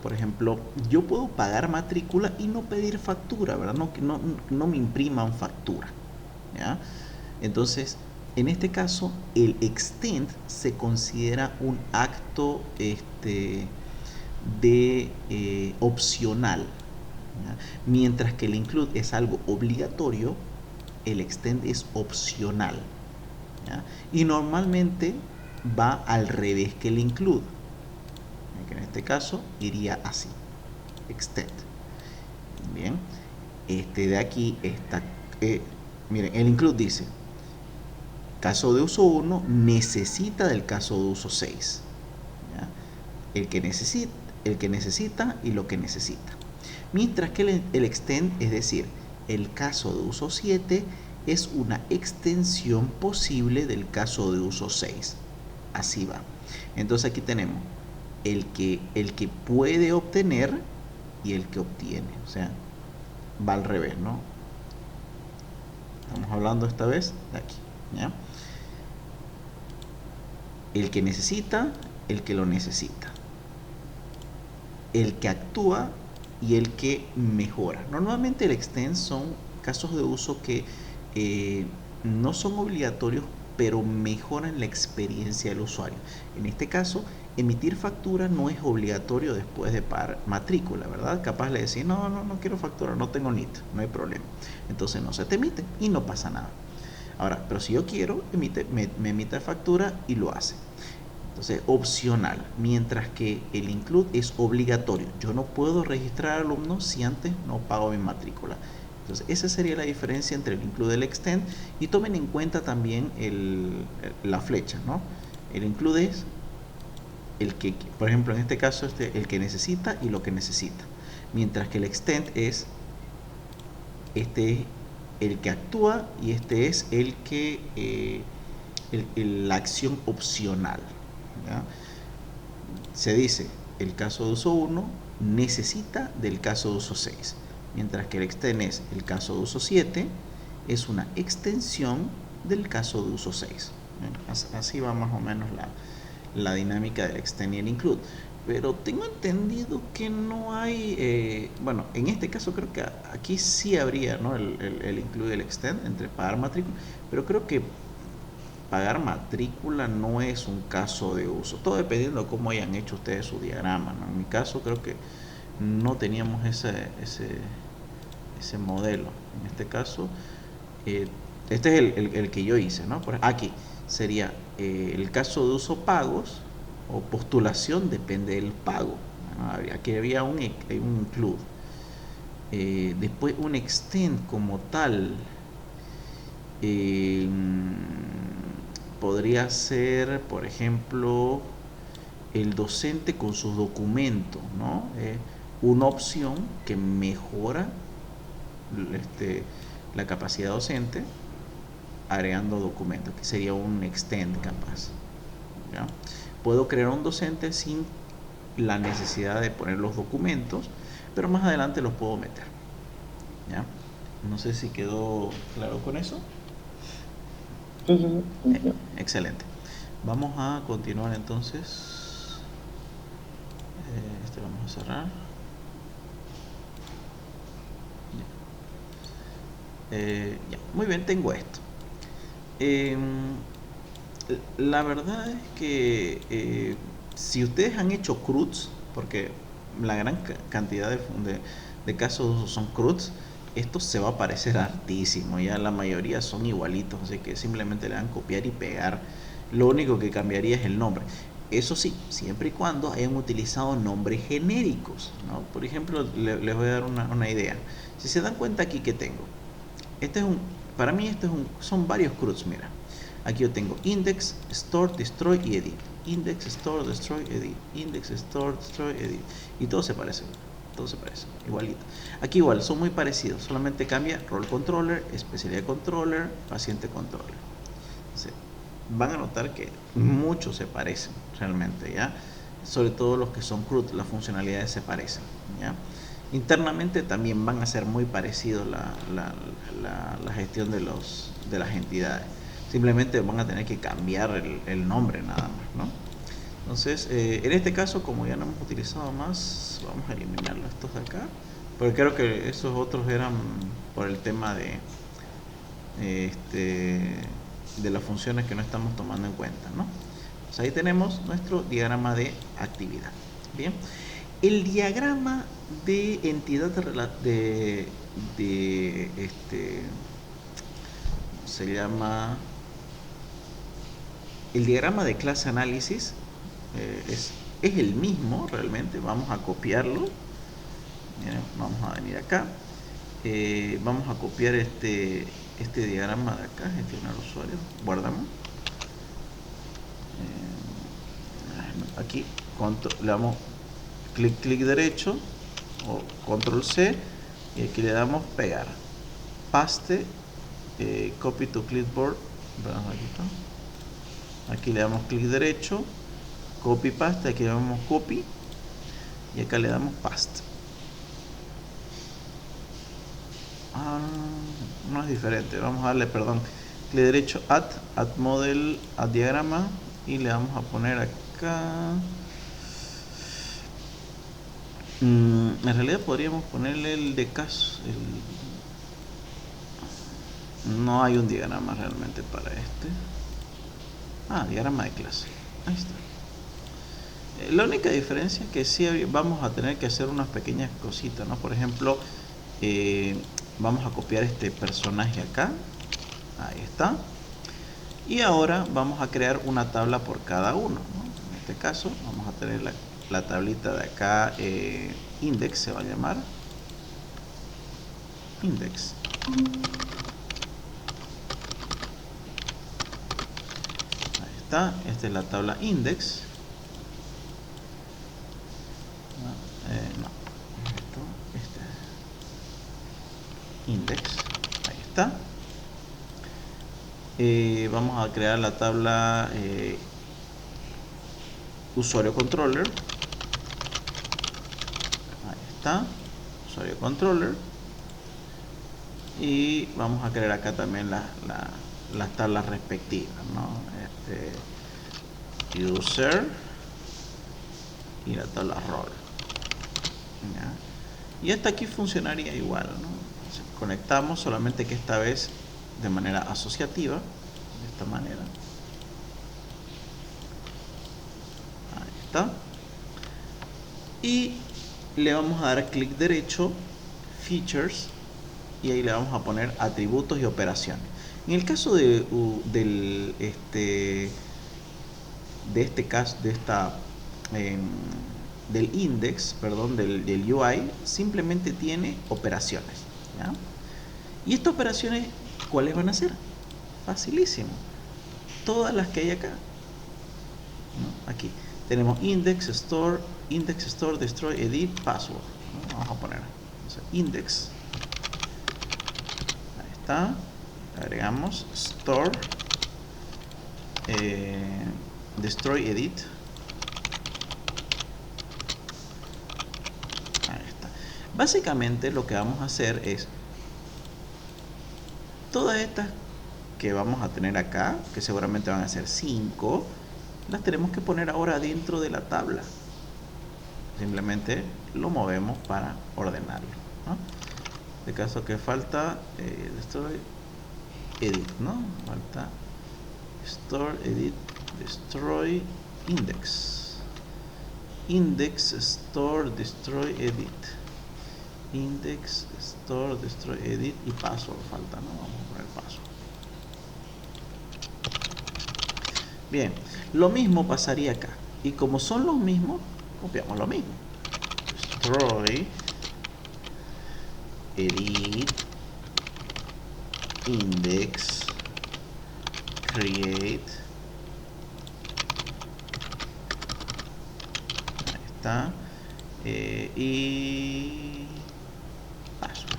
por ejemplo, yo puedo pagar matrícula y no pedir factura, ¿verdad? No me impriman factura, ¿ya? Entonces, en este caso, el extend se considera un acto opcional, ¿ya? Mientras que el include es algo obligatorio, el extend es opcional, ¿ya? Y normalmente va al revés que el include, que en este caso iría así, extend. Bien, de aquí está, miren, el include dice, caso de uso 1 necesita del caso de uso 6, ¿ya? El que necesita y lo que necesita. Mientras que el extend, es decir, el caso de uso 7 es una extensión posible del caso de uso 6. Así va. Entonces aquí tenemos el que puede obtener y el que obtiene. O sea, va al revés, ¿no? Estamos hablando esta vez de aquí, ¿ya? El que necesita, el que lo necesita. El que actúa y el que mejora. Normalmente el extend son casos de uso que no son obligatorios, pero mejoran la experiencia del usuario. En este caso, emitir factura no es obligatorio después de pagar matrícula, ¿verdad? Capaz le decís, no quiero factura, no tengo NIT, no hay problema. Entonces no se te emite y no pasa nada. Ahora, pero si yo quiero, me emite factura y lo hace. Entonces, opcional, mientras que el include es obligatorio. Yo no puedo registrar alumnos si antes no pago mi matrícula. Entonces, esa sería la diferencia entre el include y el extend. Y tomen en cuenta también la flecha, ¿no? El include es el que, por ejemplo, en este caso, el que necesita y lo que necesita. Mientras que el extend es el que actúa y este es el que la acción opcional, ¿ya? Se dice el caso de uso 1 necesita del caso de uso 6, mientras que el extend es el caso de uso 7 es una extensión del caso de uso 6. Bueno, así va más o menos la dinámica del extend y el include. Pero tengo entendido que no hay, bueno, en este caso creo que aquí sí habría, ¿no? el include y el extend entre pagar matrícula, pero creo que pagar matrícula no es un caso de uso, todo dependiendo de cómo hayan hecho ustedes su diagrama, ¿no? En mi caso creo que no teníamos ese modelo. En este caso, este es el que yo hice, ¿no? Por aquí sería el caso de uso pagos o postulación, depende del pago, ¿no? Aquí había un include, después un extend como tal, podría ser, por ejemplo, el docente con sus documentos, ¿no? Una opción que mejora la capacidad docente agregando documentos, que sería un extend capaz, ¿ya? Puedo crear un docente sin la necesidad de poner los documentos, pero más adelante los puedo meter, ¿ya? No sé si quedó claro con eso. Sí. Excelente. Vamos a continuar entonces. Este vamos a cerrar. Ya. Muy bien, tengo esto. La verdad es que si ustedes han hecho CRUDs, porque la gran cantidad de casos son CRUDs, esto se va a parecer hartísimo, ya la mayoría son igualitos, así que simplemente le dan copiar y pegar. Lo único que cambiaría es el nombre. Eso sí, siempre y cuando hayan utilizado nombres genéricos, ¿no? Por ejemplo, les voy a dar una idea. Si se dan cuenta aquí que tengo, este es para mí son varios CRUDs, mira. Aquí yo tengo index, store, destroy y edit. Index, store, destroy, edit. Index, store, destroy, edit. Y todos se parecen, igualito. Aquí igual, son muy parecidos, solamente cambia role controller, especialidad controller, paciente controller. Entonces, van a notar que muchos se parecen realmente, ¿ya? Sobre todo los que son CRUD, las funcionalidades se parecen, ¿ya? Internamente también van a ser muy parecidos la gestión de las entidades. Simplemente van a tener que cambiar el nombre nada más, ¿no? Entonces, en este caso, como ya no hemos utilizado más, vamos a eliminarlo estos de acá, porque creo que esos otros eran por el tema de las funciones que no estamos tomando en cuenta, ¿no? Pues ahí tenemos nuestro diagrama de actividad. Bien, el diagrama de entidad se llama el diagrama de clase análisis. Es el mismo realmente. Vamos a copiarlo. Miren, vamos a venir acá, vamos a copiar este diagrama de acá, gestionar usuario, guardamos, aquí le damos clic derecho o control C y aquí le damos pegar, paste, copy to clipboard, aquí le damos clic derecho, copy paste, aquí le damos copy y acá le damos paste. No es diferente, vamos a darle, perdón, clic derecho, add model, add diagrama y le vamos a poner acá, en realidad podríamos ponerle el de caso, no hay un diagrama realmente para este, diagrama de clase, ahí está. La única diferencia es que sí vamos a tener que hacer unas pequeñas cositas, ¿no? Por ejemplo, vamos a copiar este personaje acá, ahí está, y ahora vamos a crear una tabla por cada uno, ¿no? En este caso vamos a tener la tablita de acá, index se va a llamar, index, ahí está, esta es la tabla index, index, ahí está. Vamos a crear la tabla usuario controller, ahí está, usuario controller, y vamos a crear acá también las tablas respectivas, ¿no? User y la tabla role, ¿ya? Y hasta aquí funcionaría igual, ¿no? Entonces, conectamos, solamente que esta vez de manera asociativa, de esta manera, ahí está, y le vamos a dar clic derecho, features, y ahí le vamos a poner atributos y operaciones. En el caso del index, perdón, del UI, simplemente tiene operaciones, ¿ya? Y estas operaciones, ¿cuáles van a ser? Facilísimo, todas las que hay acá, ¿no? Aquí tenemos index, store, destroy, edit, password, ¿no? Vamos a poner, o sea, index, ahí está, agregamos store, destroy, edit, ahí está. Básicamente lo que vamos a hacer es todas estas que vamos a tener acá, que seguramente van a ser 5, las tenemos que poner ahora dentro de la tabla. Simplemente lo movemos para ordenarlo, ¿no? De caso que falta destroy, edit, ¿no? Falta store, edit, destroy, index. index, store, destroy, edit. Index, store, destroy, edit y password falta, ¿no? Vamos a poner password. Bien, lo mismo pasaría acá. Y como son los mismos, copiamos lo mismo. Destroy, edit, index, create. Ahí está. Y password.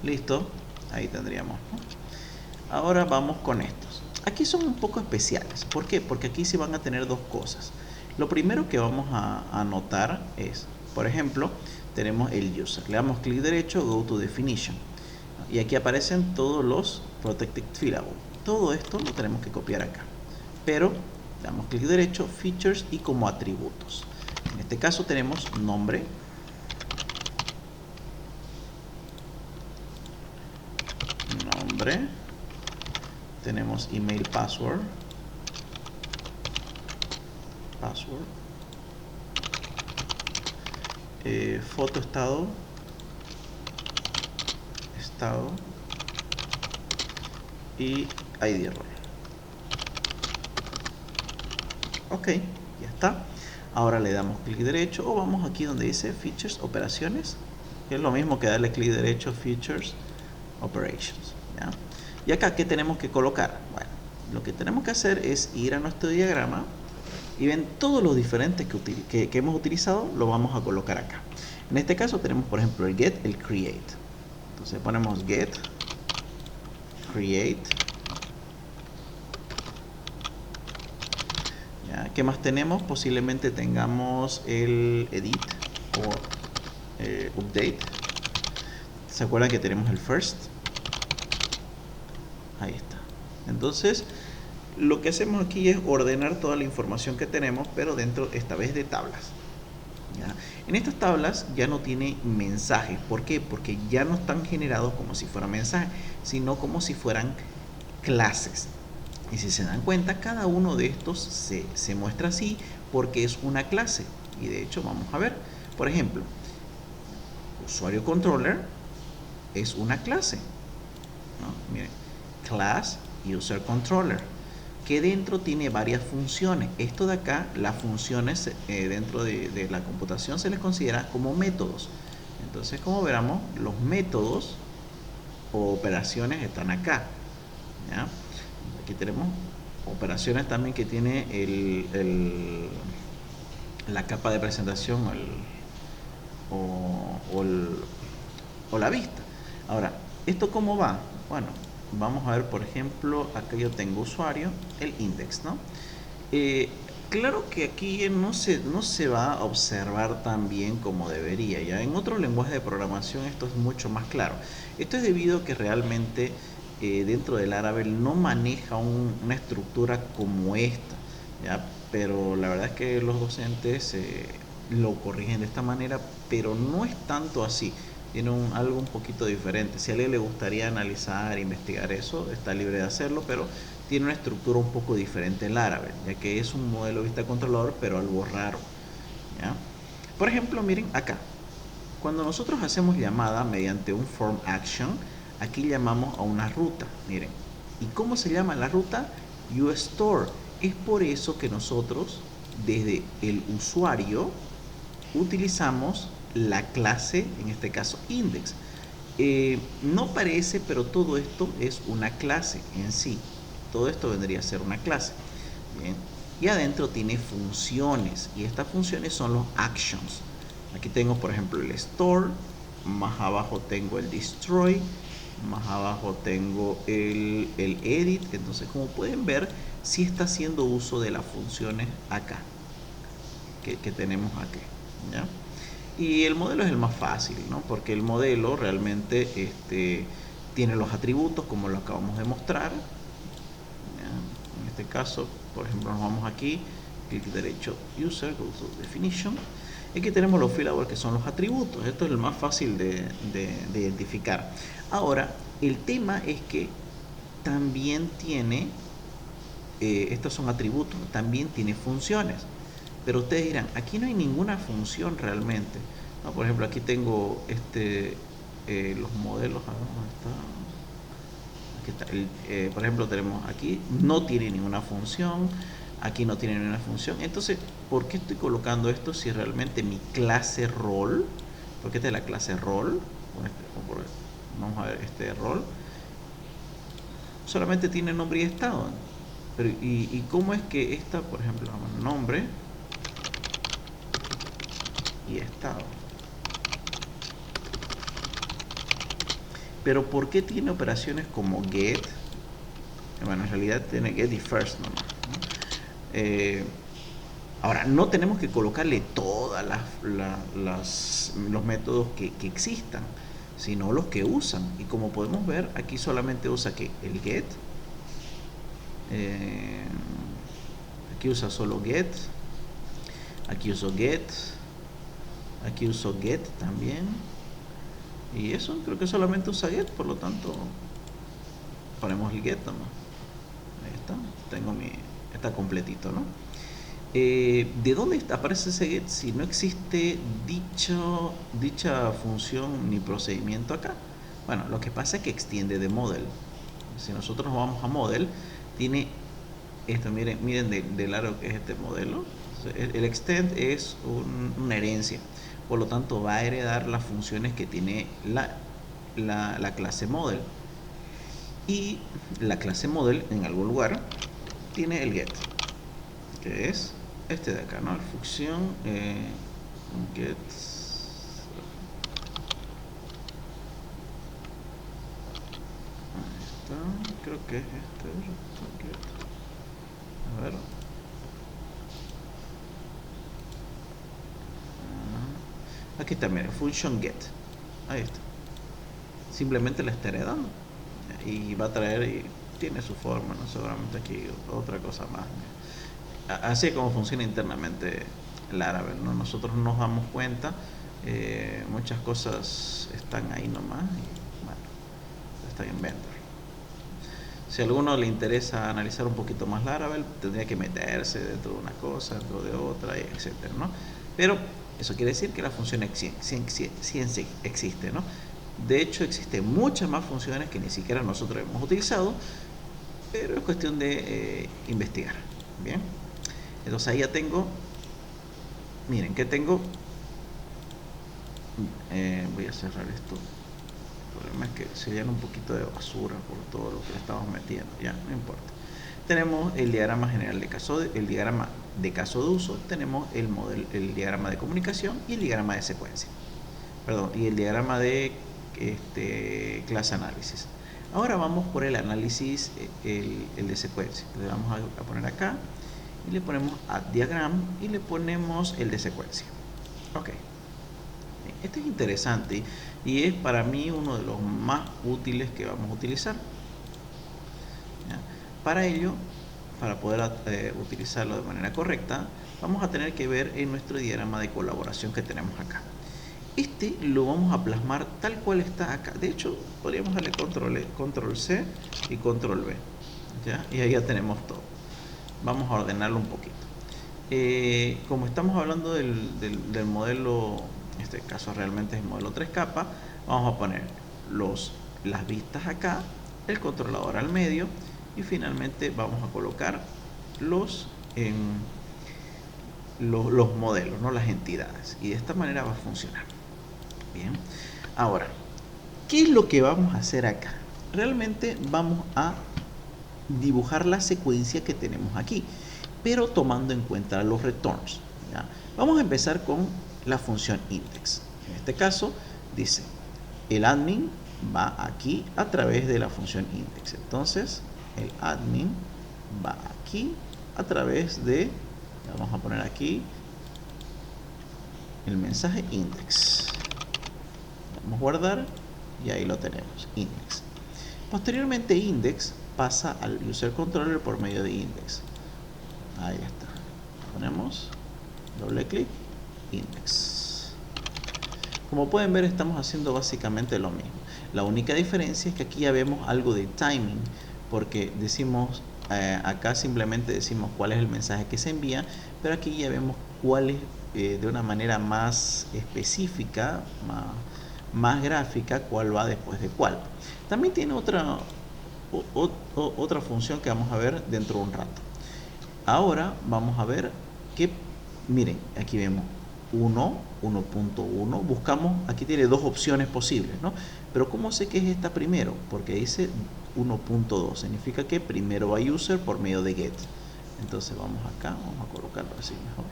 Listo. Ahí tendríamos, ¿no? Ahora vamos con estos. Aquí son un poco especiales. ¿Por qué? Porque aquí se van a tener dos cosas. Lo primero que vamos a anotar es, por ejemplo, tenemos el user. Le damos clic derecho, go to definition. Y aquí aparecen todos los protected fillables. Todo esto lo tenemos que copiar acá. Pero damos clic derecho, features y como atributos. En este caso tenemos nombre, tenemos email, password, foto, estado, y ID rol. Ok, ya está. Ahora le damos clic derecho o vamos aquí donde dice features, operaciones, que es lo mismo que darle clic derecho, features, operations, ¿ya? Y acá, ¿qué tenemos que colocar? Bueno, lo que tenemos que hacer es ir a nuestro diagrama y ven todos los diferentes que hemos utilizado, lo vamos a colocar acá. En este caso tenemos, por ejemplo, el get, el create. Entonces ponemos get, create. ¿Ya? ¿Qué más tenemos? Posiblemente tengamos el edit o update. ¿Se acuerdan que tenemos el first? Ahí está. Entonces, lo que hacemos aquí es ordenar toda la información que tenemos, pero dentro, esta vez, de tablas. ¿Ya? En estas tablas ya no tiene mensajes. ¿Por qué? Porque ya no están generados como si fueran mensajes, sino como si fueran clases. Y si se dan cuenta, cada uno de estos se muestra así porque es una clase. Y de hecho, vamos a ver. Por ejemplo, usuario controller es una clase, ¿no? Miren, class user controller, que dentro tiene varias funciones. Esto de acá, las funciones dentro de la computación se les considera como métodos. Entonces, como veremos, los métodos o operaciones están acá, ¿ya? Aquí tenemos operaciones también que tiene la capa de presentación o la vista. Ahora, ¿esto cómo va? Bueno, vamos a ver, por ejemplo, acá yo tengo usuario, el index, ¿no? Claro que aquí no se va a observar tan bien como debería. Ya en otro lenguaje de programación esto es mucho más claro. Esto es debido a que realmente dentro del Laravel no maneja una estructura como esta, ¿ya? Pero la verdad es que los docentes lo corrigen de esta manera, pero no es tanto así. Tiene algo un poquito diferente. Si a alguien le gustaría analizar, investigar eso, está libre de hacerlo, pero tiene una estructura un poco diferente en Laravel, ya que es un modelo vista controlador, pero algo raro, ¿ya? Por ejemplo, miren acá. Cuando nosotros hacemos llamada mediante un form action, aquí llamamos a una ruta. Miren, ¿y cómo se llama la ruta? UStore. Es por eso que nosotros, desde el usuario, utilizamos la clase, en este caso index. No parece, pero todo esto es una clase en sí. Todo esto vendría a ser una clase. Bien. Y adentro tiene funciones, y estas funciones son los actions. Aquí tengo, por ejemplo, el store, más abajo tengo el destroy, más abajo tengo el edit. Entonces, como pueden ver, sí está haciendo uso de las funciones acá que tenemos aquí, ¿ya? Y el modelo es el más fácil, ¿no? Porque el modelo realmente tiene los atributos como lo acabamos de mostrar, ¿ya? En este caso, por ejemplo, nos vamos aquí, clic derecho, user, go to definition. Aquí tenemos los fillables, que son los atributos. Esto es el más fácil de identificar. Ahora, el tema es que también tiene, estos son atributos, también tiene funciones. Pero ustedes dirán, aquí no hay ninguna función realmente, ¿no? Por ejemplo, aquí tengo los modelos, a ver, ¿dónde está? Aquí está por ejemplo, tenemos aquí, no tiene ninguna función, aquí no tiene ninguna función. Entonces, ¿por qué estoy colocando esto si realmente mi clase rol, porque esta es la clase rol, vamos a ver este rol, solamente tiene nombre y estado? Pero, ¿y cómo es que esta, por ejemplo, nombre y estado? Pero ¿por qué tiene operaciones como get? Bueno, en realidad tiene get y first nomás, ¿no? Ahora, no tenemos que colocarle todos los métodos que existan, sino los que usan. Y como podemos ver, aquí solamente usa que el get, aquí usa solo get, aquí uso get, aquí uso get también, y eso creo que solamente usa get, por lo tanto ponemos el get nomás. Ahí está, está completito, ¿no? ¿De dónde aparece ese get si no existe dicha función ni procedimiento acá? Bueno, lo que pasa es que extiende de model. Si nosotros nos vamos a model, tiene esto, miren de largo que es este modelo. El extend es una herencia, por lo tanto va a heredar las funciones que tiene la clase model, y la clase model en algún lugar tiene el get, que es este de acá, ¿no? La función get. Ahí está, creo que es get. A ver. Aquí está, miren, function get. Ahí está. Simplemente la está heredando. Y va a traer, y tiene su forma, ¿no? Seguramente aquí otra cosa más. Así es como funciona internamente Laravel, ¿no? Nosotros no nos damos cuenta, muchas cosas están ahí nomás y bueno, están en vendor. Si a alguno le interesa analizar un poquito más Laravel, tendría que meterse dentro de una cosa, dentro de otra, etcétera, ¿no? Pero eso quiere decir que la función sí existe, ¿no? De hecho, existen muchas más funciones que ni siquiera nosotros hemos utilizado, pero es cuestión de investigar. Bien, entonces ahí ya tengo, miren que tengo, voy a cerrar esto. El problema es que se llena un poquito de basura por todo lo que le estamos metiendo, ya, no importa. Tenemos el diagrama general de caso, el diagrama de caso de uso, tenemos el diagrama de comunicación y el diagrama de secuencia, perdón, y el diagrama de clase análisis. Ahora vamos por el análisis, el de secuencia. Le vamos a poner acá y le ponemos add diagram y le ponemos el de secuencia. Ok, este es interesante y es para mí uno de los más útiles que vamos a utilizar. ¿Ya? Para ello, para poder utilizarlo de manera correcta, vamos a tener que ver en nuestro diagrama de colaboración que tenemos acá. Este lo vamos a plasmar tal cual está acá. De hecho, podríamos darle control C y control V, ¿ya? Y ahí ya tenemos todo. Vamos a ordenarlo un poquito. Como estamos hablando del modelo, en este caso realmente es el modelo 3 capas, vamos a poner las vistas acá, el controlador al medio y finalmente vamos a colocar los modelos, ¿no? Las entidades, y de esta manera va a funcionar. Bien, ahora, ¿qué es lo que vamos a hacer acá? Realmente vamos a dibujar la secuencia que tenemos aquí, pero tomando en cuenta los returns, ¿ya? Vamos a empezar con la función index. En este caso dice, el admin va aquí a través de la función index. Entonces, el admin va aquí a través de, vamos a poner aquí el mensaje index. Vamos a guardar y ahí lo tenemos, index. Posteriormente index pasa al user controller por medio de index. Ahí está. Ponemos doble clic, index. Como pueden ver, estamos haciendo básicamente lo mismo. La única diferencia es que aquí ya vemos algo de timing, porque decimos, acá simplemente decimos cuál es el mensaje que se envía, pero aquí ya vemos cuál es, de una manera más específica, más gráfica, cuál va después de cuál. También tiene otra función que vamos a ver dentro de un rato. Ahora vamos a ver que, miren, aquí vemos 1.1, buscamos, aquí tiene dos opciones posibles, ¿no? Pero ¿cómo sé que es esta primero? Porque dice 1.2, significa que primero va user por medio de get. Entonces vamos acá, vamos a colocarlo así mejor,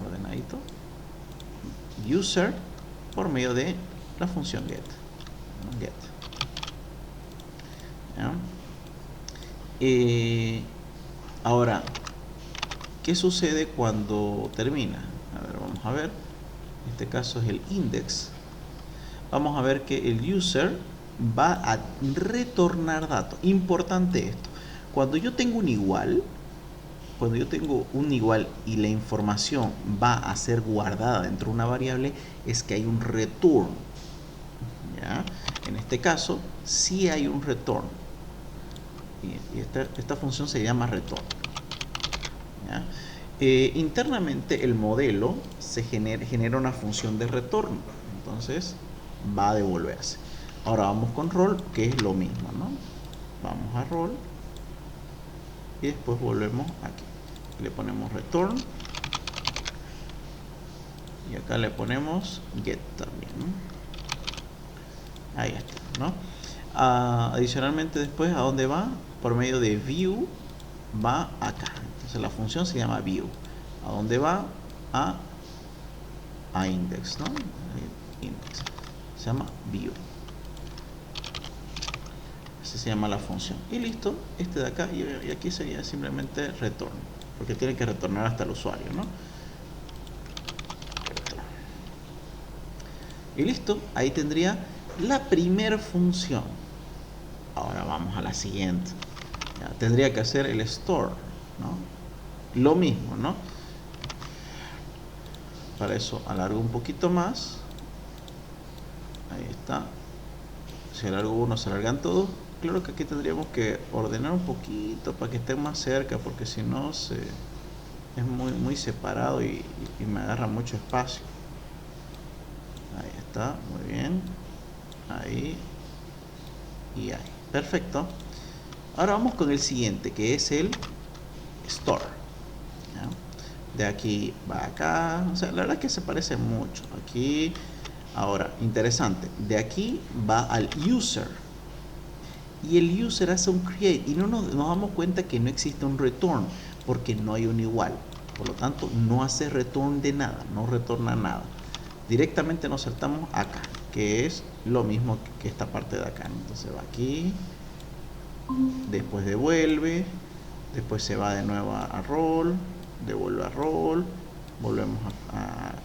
ordenadito, user por medio de la función get, ¿no? Get. ¿Ya? Ahora, ¿qué sucede cuando termina? A ver, vamos a ver. En este caso es el index. Vamos a ver que el user va a retornar datos. Importante esto. Cuando yo tengo un igual, y la información va a ser guardada dentro de una variable, es que hay un return. ¿Ya? En este caso, sí hay un return. Y esta función se llama return. ¿Ya? Internamente el modelo genera una función de retorno, entonces va a devolverse. Ahora vamos con roll, que es lo mismo, ¿no? Vamos a roll y después volvemos aquí, le ponemos return y acá le ponemos get también, ¿no? Ahí está, ¿no? Adicionalmente después, ¿a dónde va? Por medio de view va acá. Entonces la función se llama view. ¿A dónde va? A index, ¿no? Index. Se llama view. Así se llama la función. Y listo, este de acá, y aquí sería simplemente return, porque tiene que retornar hasta el usuario, ¿no? Y listo, ahí tendría la primera función. Ahora vamos a la siguiente. Ya, tendría que hacer el store, ¿no? Lo mismo, ¿no? Para eso alargo un poquito más. Ahí está. Si alargo uno, se alargan todos. Claro que aquí tendríamos que ordenar un poquito para que estén más cerca, porque si no es muy separado y me agarra mucho espacio. Ahí está, muy bien. Ahí y ahí. Perfecto. Ahora vamos con el siguiente, que es el store. ¿Ya? De aquí va acá, o sea, la verdad es que se parece mucho. Aquí, ahora, interesante, de aquí va al user. Y el user hace un create y nos damos cuenta que no existe un return porque no hay un igual. Por lo tanto, no hace return de nada, no retorna nada. Directamente nos saltamos acá, que es lo mismo que esta parte de acá. Entonces va aquí, después devuelve, después se va de nuevo a roll, devuelve a roll, volvemos al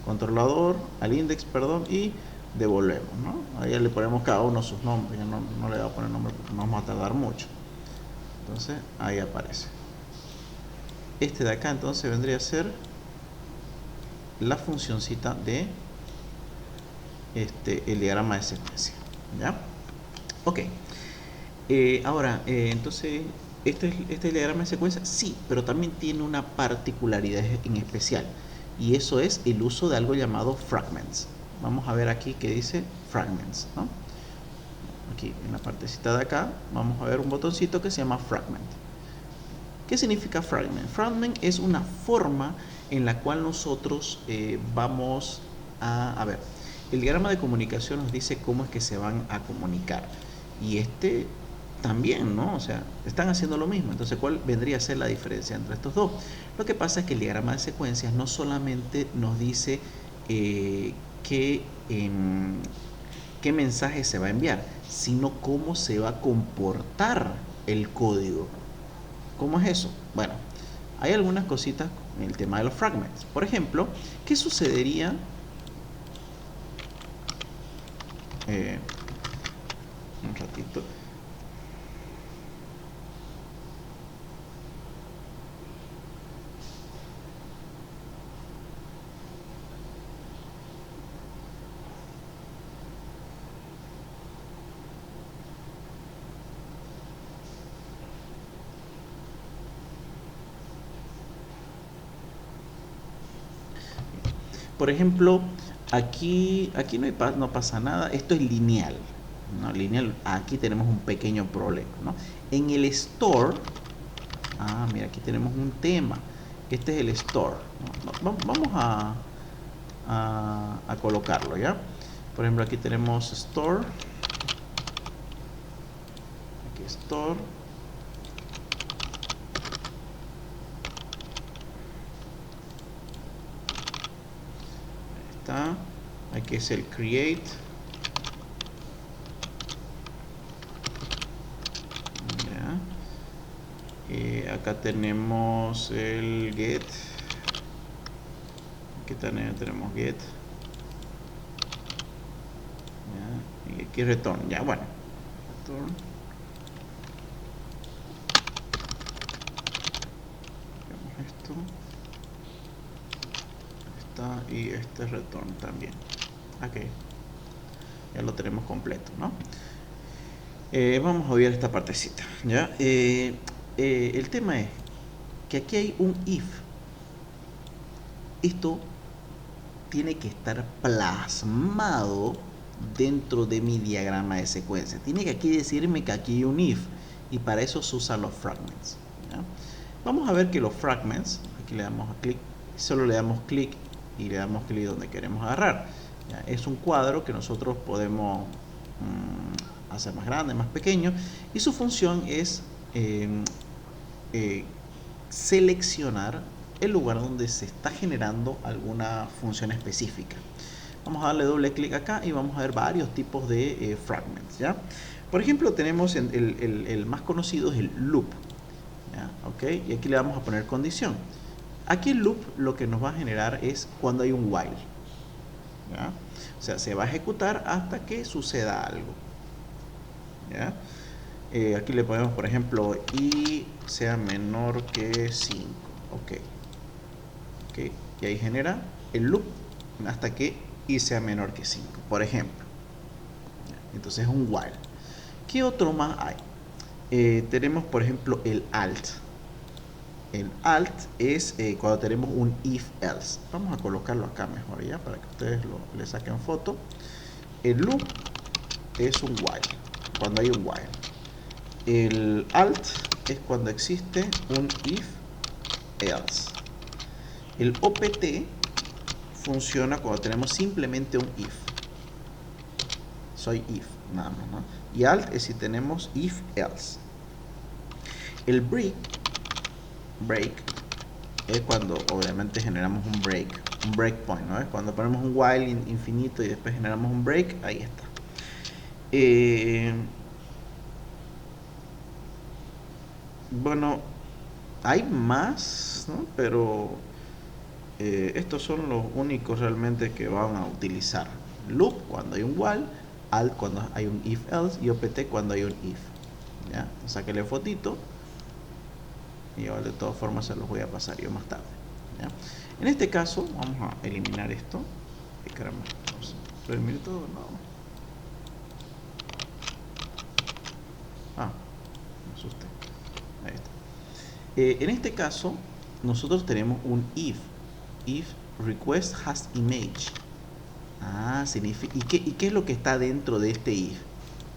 controlador, al index, perdón, y devolvemos, ¿no? Ahí ya le ponemos cada uno sus nombres, ya no le voy a poner nombre porque no vamos a tardar mucho. Entonces ahí aparece. Este de acá entonces vendría a ser la funcioncita de el diagrama de secuencia, ¿ya? Ok. Ahora, entonces, ¿este es el diagrama de secuencia? Sí, pero también tiene una particularidad en especial, y eso es el uso de algo llamado fragments. Vamos a ver aquí que dice fragments, ¿no? Aquí en la partecita de acá vamos a ver un botoncito que se llama fragment. ¿Qué significa fragment? Fragment es una forma en la cual nosotros vamos a ver, el diagrama de comunicación nos dice cómo es que se van a comunicar, y también, ¿no? O sea, están haciendo lo mismo. Entonces, ¿cuál vendría a ser la diferencia entre estos dos? Lo que pasa es que el diagrama de secuencias no solamente nos dice qué mensaje se va a enviar, sino cómo se va a comportar el código. ¿Cómo es eso? Bueno, hay algunas cositas en el tema de los fragments. Por ejemplo, ¿qué sucedería? Un ratito. Por ejemplo, aquí no pasa nada. Esto es lineal, ¿no? Lineal, aquí tenemos un pequeño problema, ¿no? En el store, mira, aquí tenemos un tema. Este es el store, ¿no? Vamos a colocarlo, ¿ya? Por ejemplo, aquí tenemos store. Aquí store. Ahí está. Aquí es el create. Acá tenemos el get. Aquí también tenemos get. ¿Ya? Y aquí return. Ya, bueno. Return. Veamos esto. Está, y este return también. Ok. Ya lo tenemos completo, ¿no? Vamos a ver esta partecita. ¿Ya? El tema es que aquí hay un if. Esto tiene que estar plasmado dentro de mi diagrama de secuencia. Tiene que aquí decirme que aquí hay un if, y para eso se usan los fragments, ¿ya? Vamos a ver que los fragments, aquí le damos a clic, solo le damos clic y le damos clic donde queremos agarrar, ¿ya? Es un cuadro que nosotros podemos hacer más grande, más pequeño, y su función es seleccionar el lugar donde se está generando alguna función específica. Vamos a darle doble clic acá y vamos a ver varios tipos de fragments, ¿ya? Por ejemplo, tenemos el más conocido es el loop, ¿ya? ¿Okay? Y aquí le vamos a poner condición. Aquí el loop lo que nos va a generar es cuando hay un while, ¿ya? O sea, se va a ejecutar hasta que suceda algo, ¿ya? Aquí le ponemos, por ejemplo, y sea menor que 5. Ok, y ahí genera el loop hasta que y sea menor que 5, por ejemplo. Entonces es un while. ¿Qué otro más hay? Tenemos, por ejemplo, el alt. El alt es cuando tenemos un if else. Vamos a colocarlo acá mejor, ya, para que ustedes le saquen foto. El loop es un while, cuando hay un while. El alt es cuando existe un if else. El opt funciona cuando tenemos simplemente un if. Soy if, nada más, ¿no? Y alt es si tenemos if else. El break es cuando obviamente generamos un breakpoint, ¿no? Es cuando ponemos un while infinito y después generamos un break, ahí está. Bueno, hay más, ¿no? Pero estos son los únicos realmente que van a utilizar. Loop cuando hay un while, alt cuando hay un if else y opt cuando hay un if, ¿ya? Sáquenle fotito y yo de todas formas se los voy a pasar yo más tarde, ¿ya? En este caso vamos a eliminar esto. Y caramba, vamos a eliminar todo, no. Me asusté. Ahí está. En este caso nosotros tenemos un if request has image. Significa, ¿y qué es lo que está dentro de este if?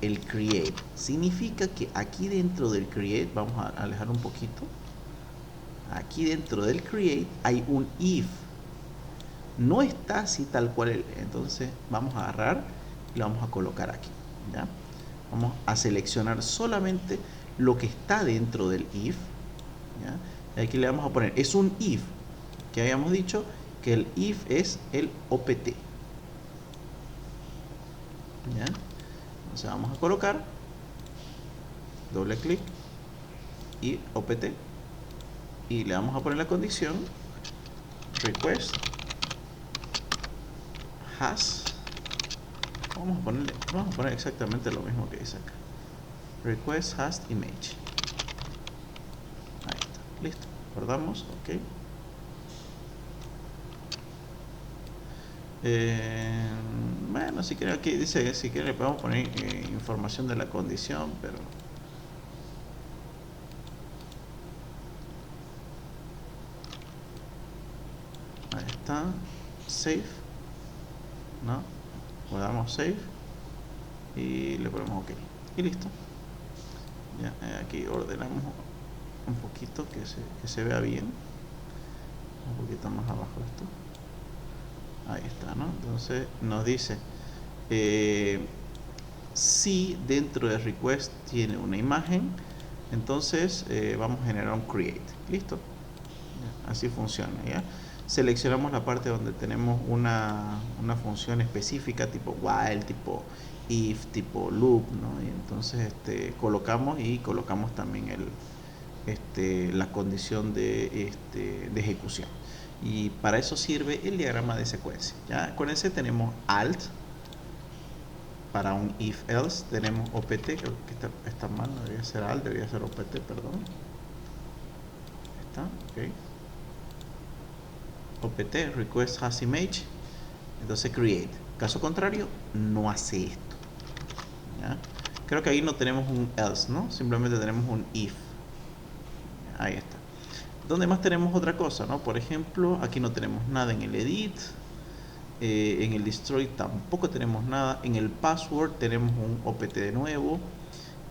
El create. Significa que aquí dentro del create, vamos a alejar un poquito, aquí dentro del create hay un if. No está así tal cual, entonces vamos a agarrar y lo vamos a colocar aquí, ¿ya? Vamos a seleccionar solamente lo que está dentro del if, ¿ya? Y aquí le vamos a poner, es un if, que habíamos dicho que el if es el opt, ¿ya? Entonces vamos a colocar doble clic y opt y le vamos a poner la condición request has, vamos a poner exactamente lo mismo que dice acá, request has image. Ahí está, listo, guardamos, ok. Bueno, si quieren, aquí dice, si quieren le podemos poner información de la condición, pero ahí está, save, ¿no? Le damos save y le ponemos ok y listo. Ya, aquí ordenamos un poquito que se vea bien, un poquito más abajo esto, ahí está, ¿no? Entonces nos dice si dentro de request tiene una imagen, entonces vamos a generar un create, listo. Ya, así funciona, ¿ya? Seleccionamos la parte donde tenemos una función específica tipo while, tipo if, tipo loop, ¿no? Y entonces colocamos también la condición de ejecución, y para eso sirve el diagrama de secuencia. ¿Ya? Con ese tenemos alt para un if else, tenemos opt, creo que está mal, no debería ser alt, debería ser opt, perdón. Está, ok. Opt request has image, entonces create. Caso contrario, no hace esto. ¿Ya? Creo que ahí no tenemos un else, ¿no? Simplemente tenemos un if. Ahí está. ¿Dónde más tenemos otra cosa, no? Por ejemplo, aquí no tenemos nada en el edit, en el destroy tampoco tenemos nada, en el password tenemos un opt de nuevo,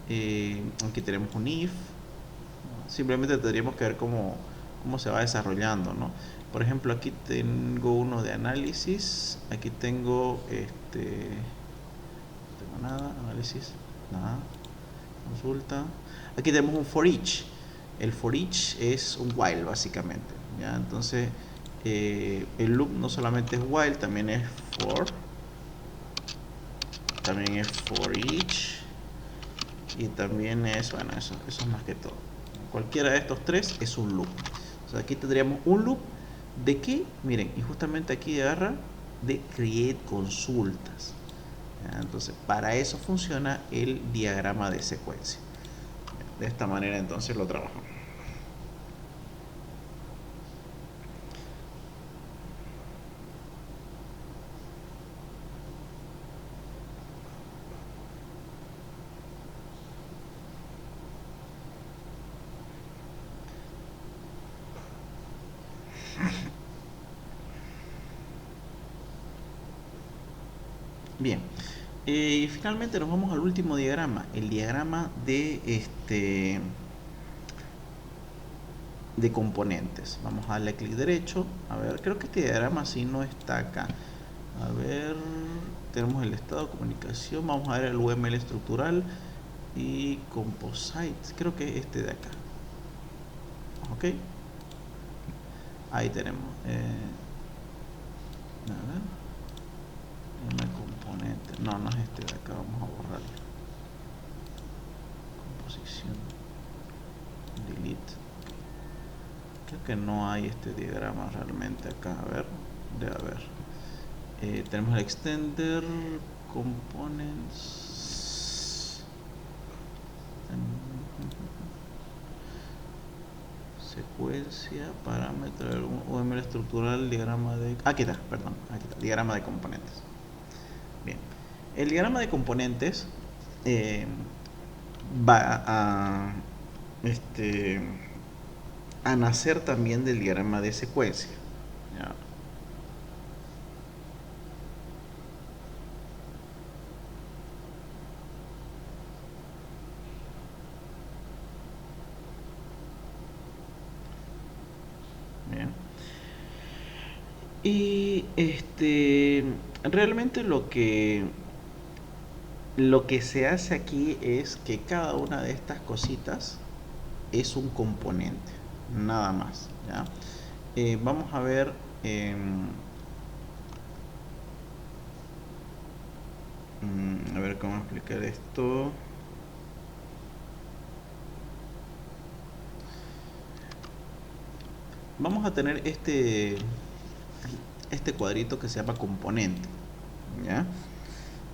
aquí tenemos un if. Simplemente tendríamos que ver cómo se va desarrollando, ¿no? Por ejemplo, aquí tengo uno de análisis, aquí tengo no tengo nada, análisis, nada, consulta. Aquí tenemos un for each. El for each es un while básicamente, ¿ya? Entonces el loop no solamente es while, también es for, también es for each, y también es, bueno, eso es más que todo. Cualquiera de estos tres es un loop. O sea, aquí tendríamos un loop de que, miren, y justamente aquí agarra de create consultas. ¿Ya? Entonces, para eso funciona el diagrama de secuencia. De esta manera entonces lo trabajamos. Bien, y finalmente nos vamos al último diagrama, el diagrama de componentes. Vamos a darle clic derecho. A ver, creo que este diagrama sí no está acá. A ver, tenemos el estado de comunicación. Vamos a ver el UML estructural y composite. Creo que este de acá. Ok, ahí tenemos. A ver, un componente. No, no es este de acá. Vamos a borrarlo. Composición. Delete. Creo que no hay este diagrama realmente acá. A ver, debe haber. Tenemos el extender, components, secuencia, parámetro, UML estructural, diagrama de... Aquí está, perdón, aquí está, diagrama de componentes. Bien, el diagrama de componentes va a nacer también del diagrama de secuencia. ¿Ya? Bien. Y realmente lo que se hace aquí es que cada una de estas cositas es un componente, nada más, ¿ya? Vamos a ver cómo explicar esto. Vamos a tener este cuadrito que se llama componente, ¿ya?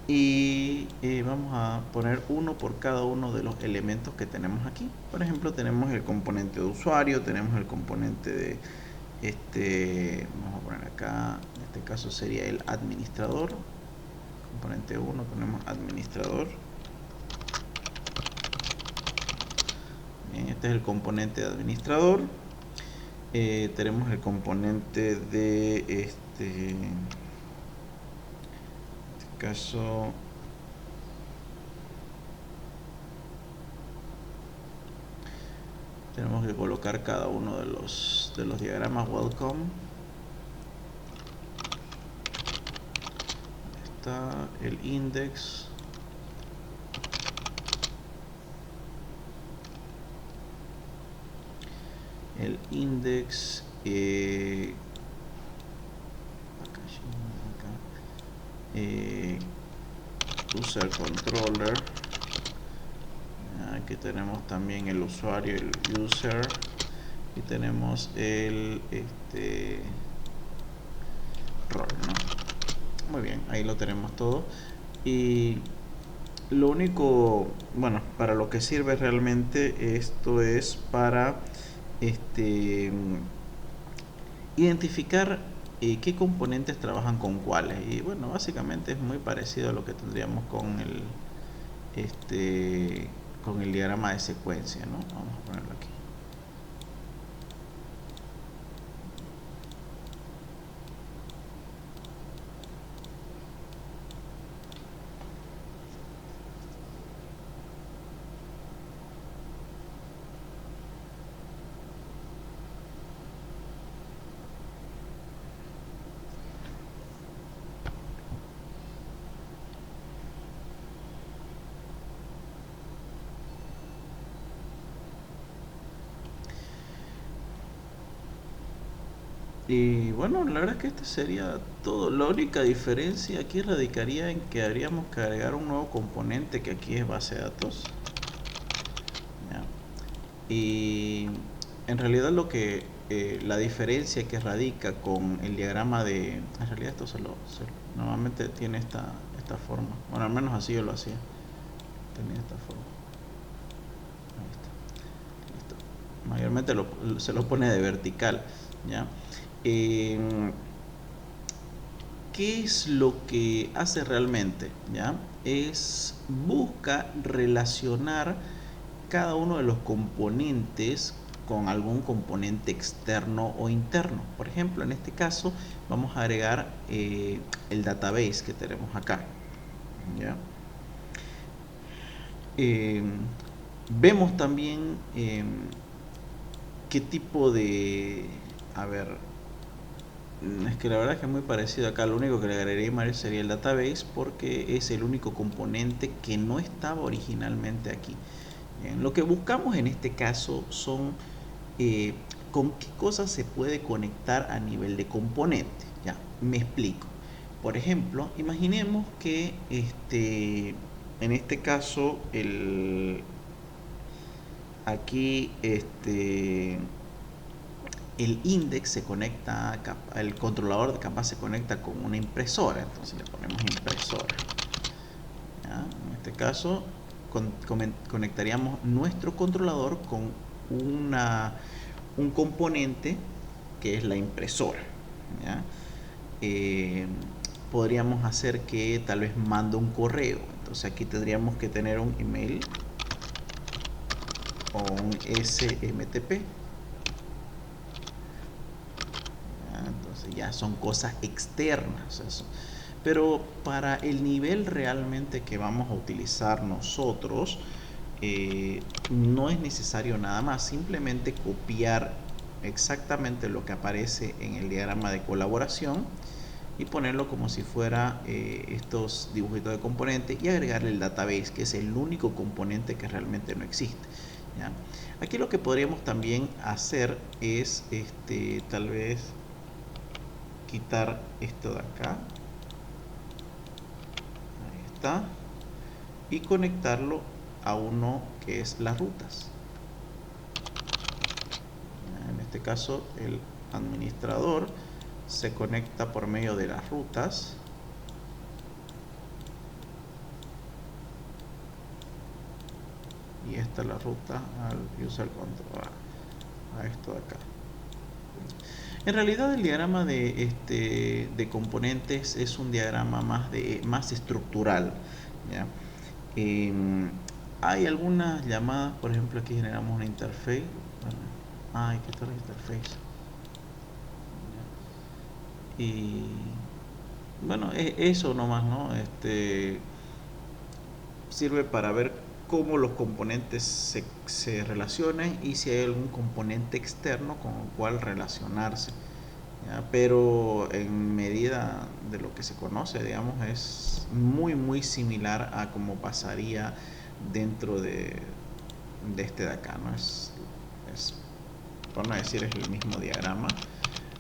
Y vamos a poner uno por cada uno de los elementos que tenemos aquí. Por ejemplo, tenemos el componente de usuario, tenemos el componente de vamos a poner acá, en este caso sería el administrador. Componente 1 tenemos administrador. Bien, este es el componente de administrador. Tenemos el componente de caso tenemos que colocar cada uno de los diagramas welcome. Está el index, user controller. Aquí tenemos también el usuario, el user, y tenemos el rol, ¿no? Muy bien, ahí lo tenemos todo. Y lo único, bueno, para lo que sirve realmente esto es para identificar qué componentes trabajan con cuáles. Y bueno, básicamente es muy parecido a lo que tendríamos con con el diagrama de secuencia, ¿no? Vamos a ponerlo aquí. Y bueno, la verdad es que este sería todo. La única diferencia aquí radicaría en que habríamos que agregar un nuevo componente, que aquí es base de datos. ¿Ya? Y en realidad la diferencia que radica con el diagrama en realidad esto normalmente tiene esta forma. Bueno, al menos así yo lo hacía. Tenía esta forma. Ahí está. Listo. Mayormente se lo pone de vertical, ¿ya? ¿Qué es lo que hace realmente? ¿Ya? Busca relacionar cada uno de los componentes con algún componente externo o interno. Por ejemplo, en este caso vamos a agregar el database que tenemos acá, ¿ya? Vemos también qué tipo de... A ver, es que la verdad es que es muy parecido acá. Lo único que le agregaría sería el database, porque es el único componente que no estaba originalmente aquí. Bien, lo que buscamos en este caso son con qué cosas se puede conectar a nivel de componente. Ya, me explico. Por ejemplo, imaginemos que en este caso aquí el index se conecta, el controlador de capa se conecta con una impresora, entonces le ponemos impresora. ¿Ya? En este caso conectaríamos nuestro controlador con un componente que es la impresora. ¿Ya? Podríamos hacer que tal vez mande un correo, entonces aquí tendríamos que tener un email o un SMTP. Entonces ya son cosas externas eso. Pero para el nivel realmente que vamos a utilizar nosotros, no es necesario nada más, simplemente copiar exactamente lo que aparece en el diagrama de colaboración y ponerlo como si fuera estos dibujitos de componente y agregarle el database, que es el único componente que realmente no existe, ¿ya? Aquí lo que podríamos también hacer es tal vez quitar esto de acá, ahí está, y conectarlo a uno que es las rutas. En este caso el administrador se conecta por medio de las rutas. Y esta es la ruta al user control, a esto de acá. En realidad el diagrama de componentes es un diagrama más estructural, ¿ya? Hay algunas llamadas, por ejemplo aquí generamos una interface. Hay que estar la interface. Y bueno, eso nomás, ¿no? Sirve para ver cómo los componentes se relacionan y si hay algún componente externo con el cual relacionarse, ¿ya? Pero en medida de lo que se conoce, digamos, es muy similar a cómo pasaría dentro de este de acá, ¿no? Es, por no decir, es el mismo diagrama.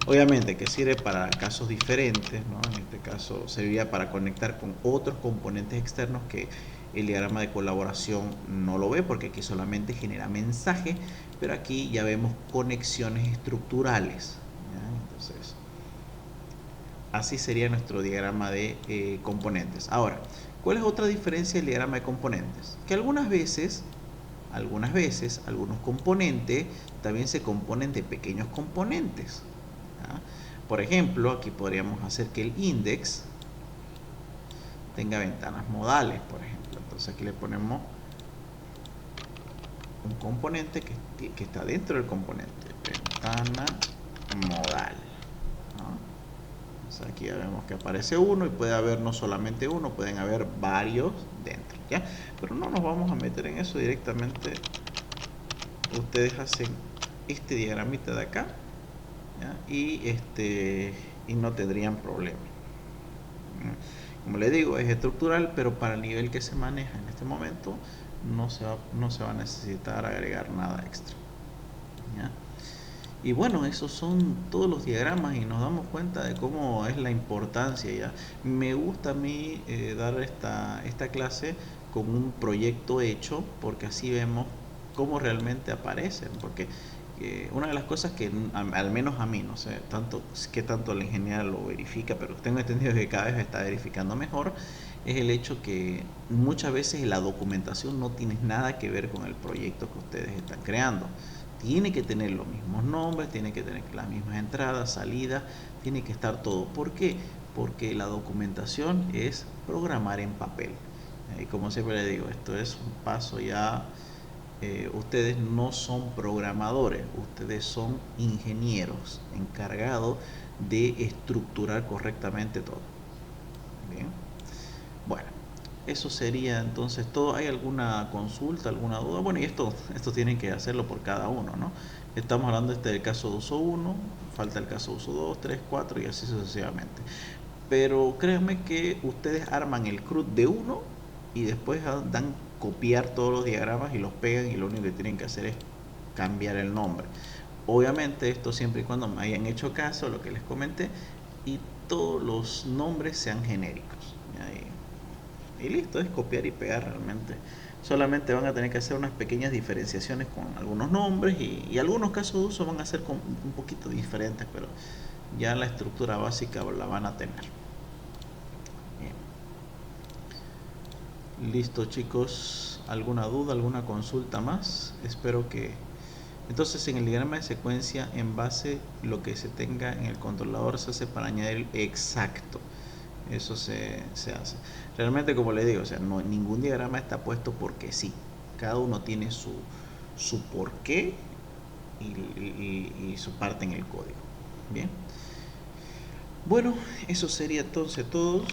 Obviamente que sirve para casos diferentes, ¿no? En este caso serviría para conectar con otros componentes externos que el diagrama de colaboración no lo ve, porque aquí solamente genera mensaje, pero aquí ya vemos conexiones estructurales, ¿ya? Entonces, así sería nuestro diagrama de componentes. Ahora, ¿cuál es otra diferencia del diagrama de componentes? Que algunas veces, algunos componentes también se componen de pequeños componentes, ¿ya? Por ejemplo, aquí podríamos hacer que el index tenga ventanas modales, por ejemplo. Entonces aquí le ponemos un componente que está dentro del componente, ventana modal, ¿no? Entonces aquí ya vemos que aparece uno y puede haber no solamente uno, pueden haber varios dentro, ¿ya? Pero no nos vamos a meter en eso directamente. Ustedes hacen este diagramita de acá, ¿ya? Y no tendrían problema. Como les digo, es estructural, pero para el nivel que se maneja en este momento no se va a necesitar agregar nada extra, ¿ya? Y bueno, esos son todos los diagramas y nos damos cuenta de cómo es la importancia, ¿ya? Me gusta a mí dar esta clase con un proyecto hecho, porque así vemos cómo realmente aparecen, porque una de las cosas que al menos a mí, no sé qué tanto la ingeniera lo verifica, pero tengo entendido que cada vez está verificando mejor, es el hecho que muchas veces la documentación no tiene nada que ver con el proyecto que ustedes están creando. Tiene que tener los mismos nombres, tiene que tener las mismas entradas, salidas, tiene que estar todo. ¿Por qué? Porque la documentación es programar en papel. Y como siempre le digo, esto es un paso ya. Ustedes no son programadores, ustedes son ingenieros encargados de estructurar correctamente todo. Bien. Bueno, eso sería entonces todo. ¿Hay alguna consulta, alguna duda? Bueno, y esto tienen que hacerlo por cada uno, ¿no? Estamos hablando del caso de uso 1, falta el caso de uso 2, 3, 4 y así sucesivamente. Pero créanme que ustedes arman el CRUD de uno y después dan copiar todos los diagramas y los pegan y lo único que tienen que hacer es cambiar el nombre. Obviamente esto siempre y cuando me hayan hecho caso a lo que les comenté y todos los nombres sean genéricos. Y listo, es copiar y pegar realmente. Solamente van a tener que hacer unas pequeñas diferenciaciones con algunos nombres y algunos casos de uso van a ser un poquito diferentes, pero ya la estructura básica la van a tener. Bien. Listo, chicos. ¿Alguna duda, alguna consulta más? Espero que... Entonces, en el diagrama de secuencia, en base lo que se tenga en el controlador se hace para añadir el exacto. Eso se hace. Realmente, como le digo, o sea, no, ningún diagrama está puesto porque sí. Cada uno tiene su porqué y su parte en el código. Bien. Bueno, eso sería entonces todo.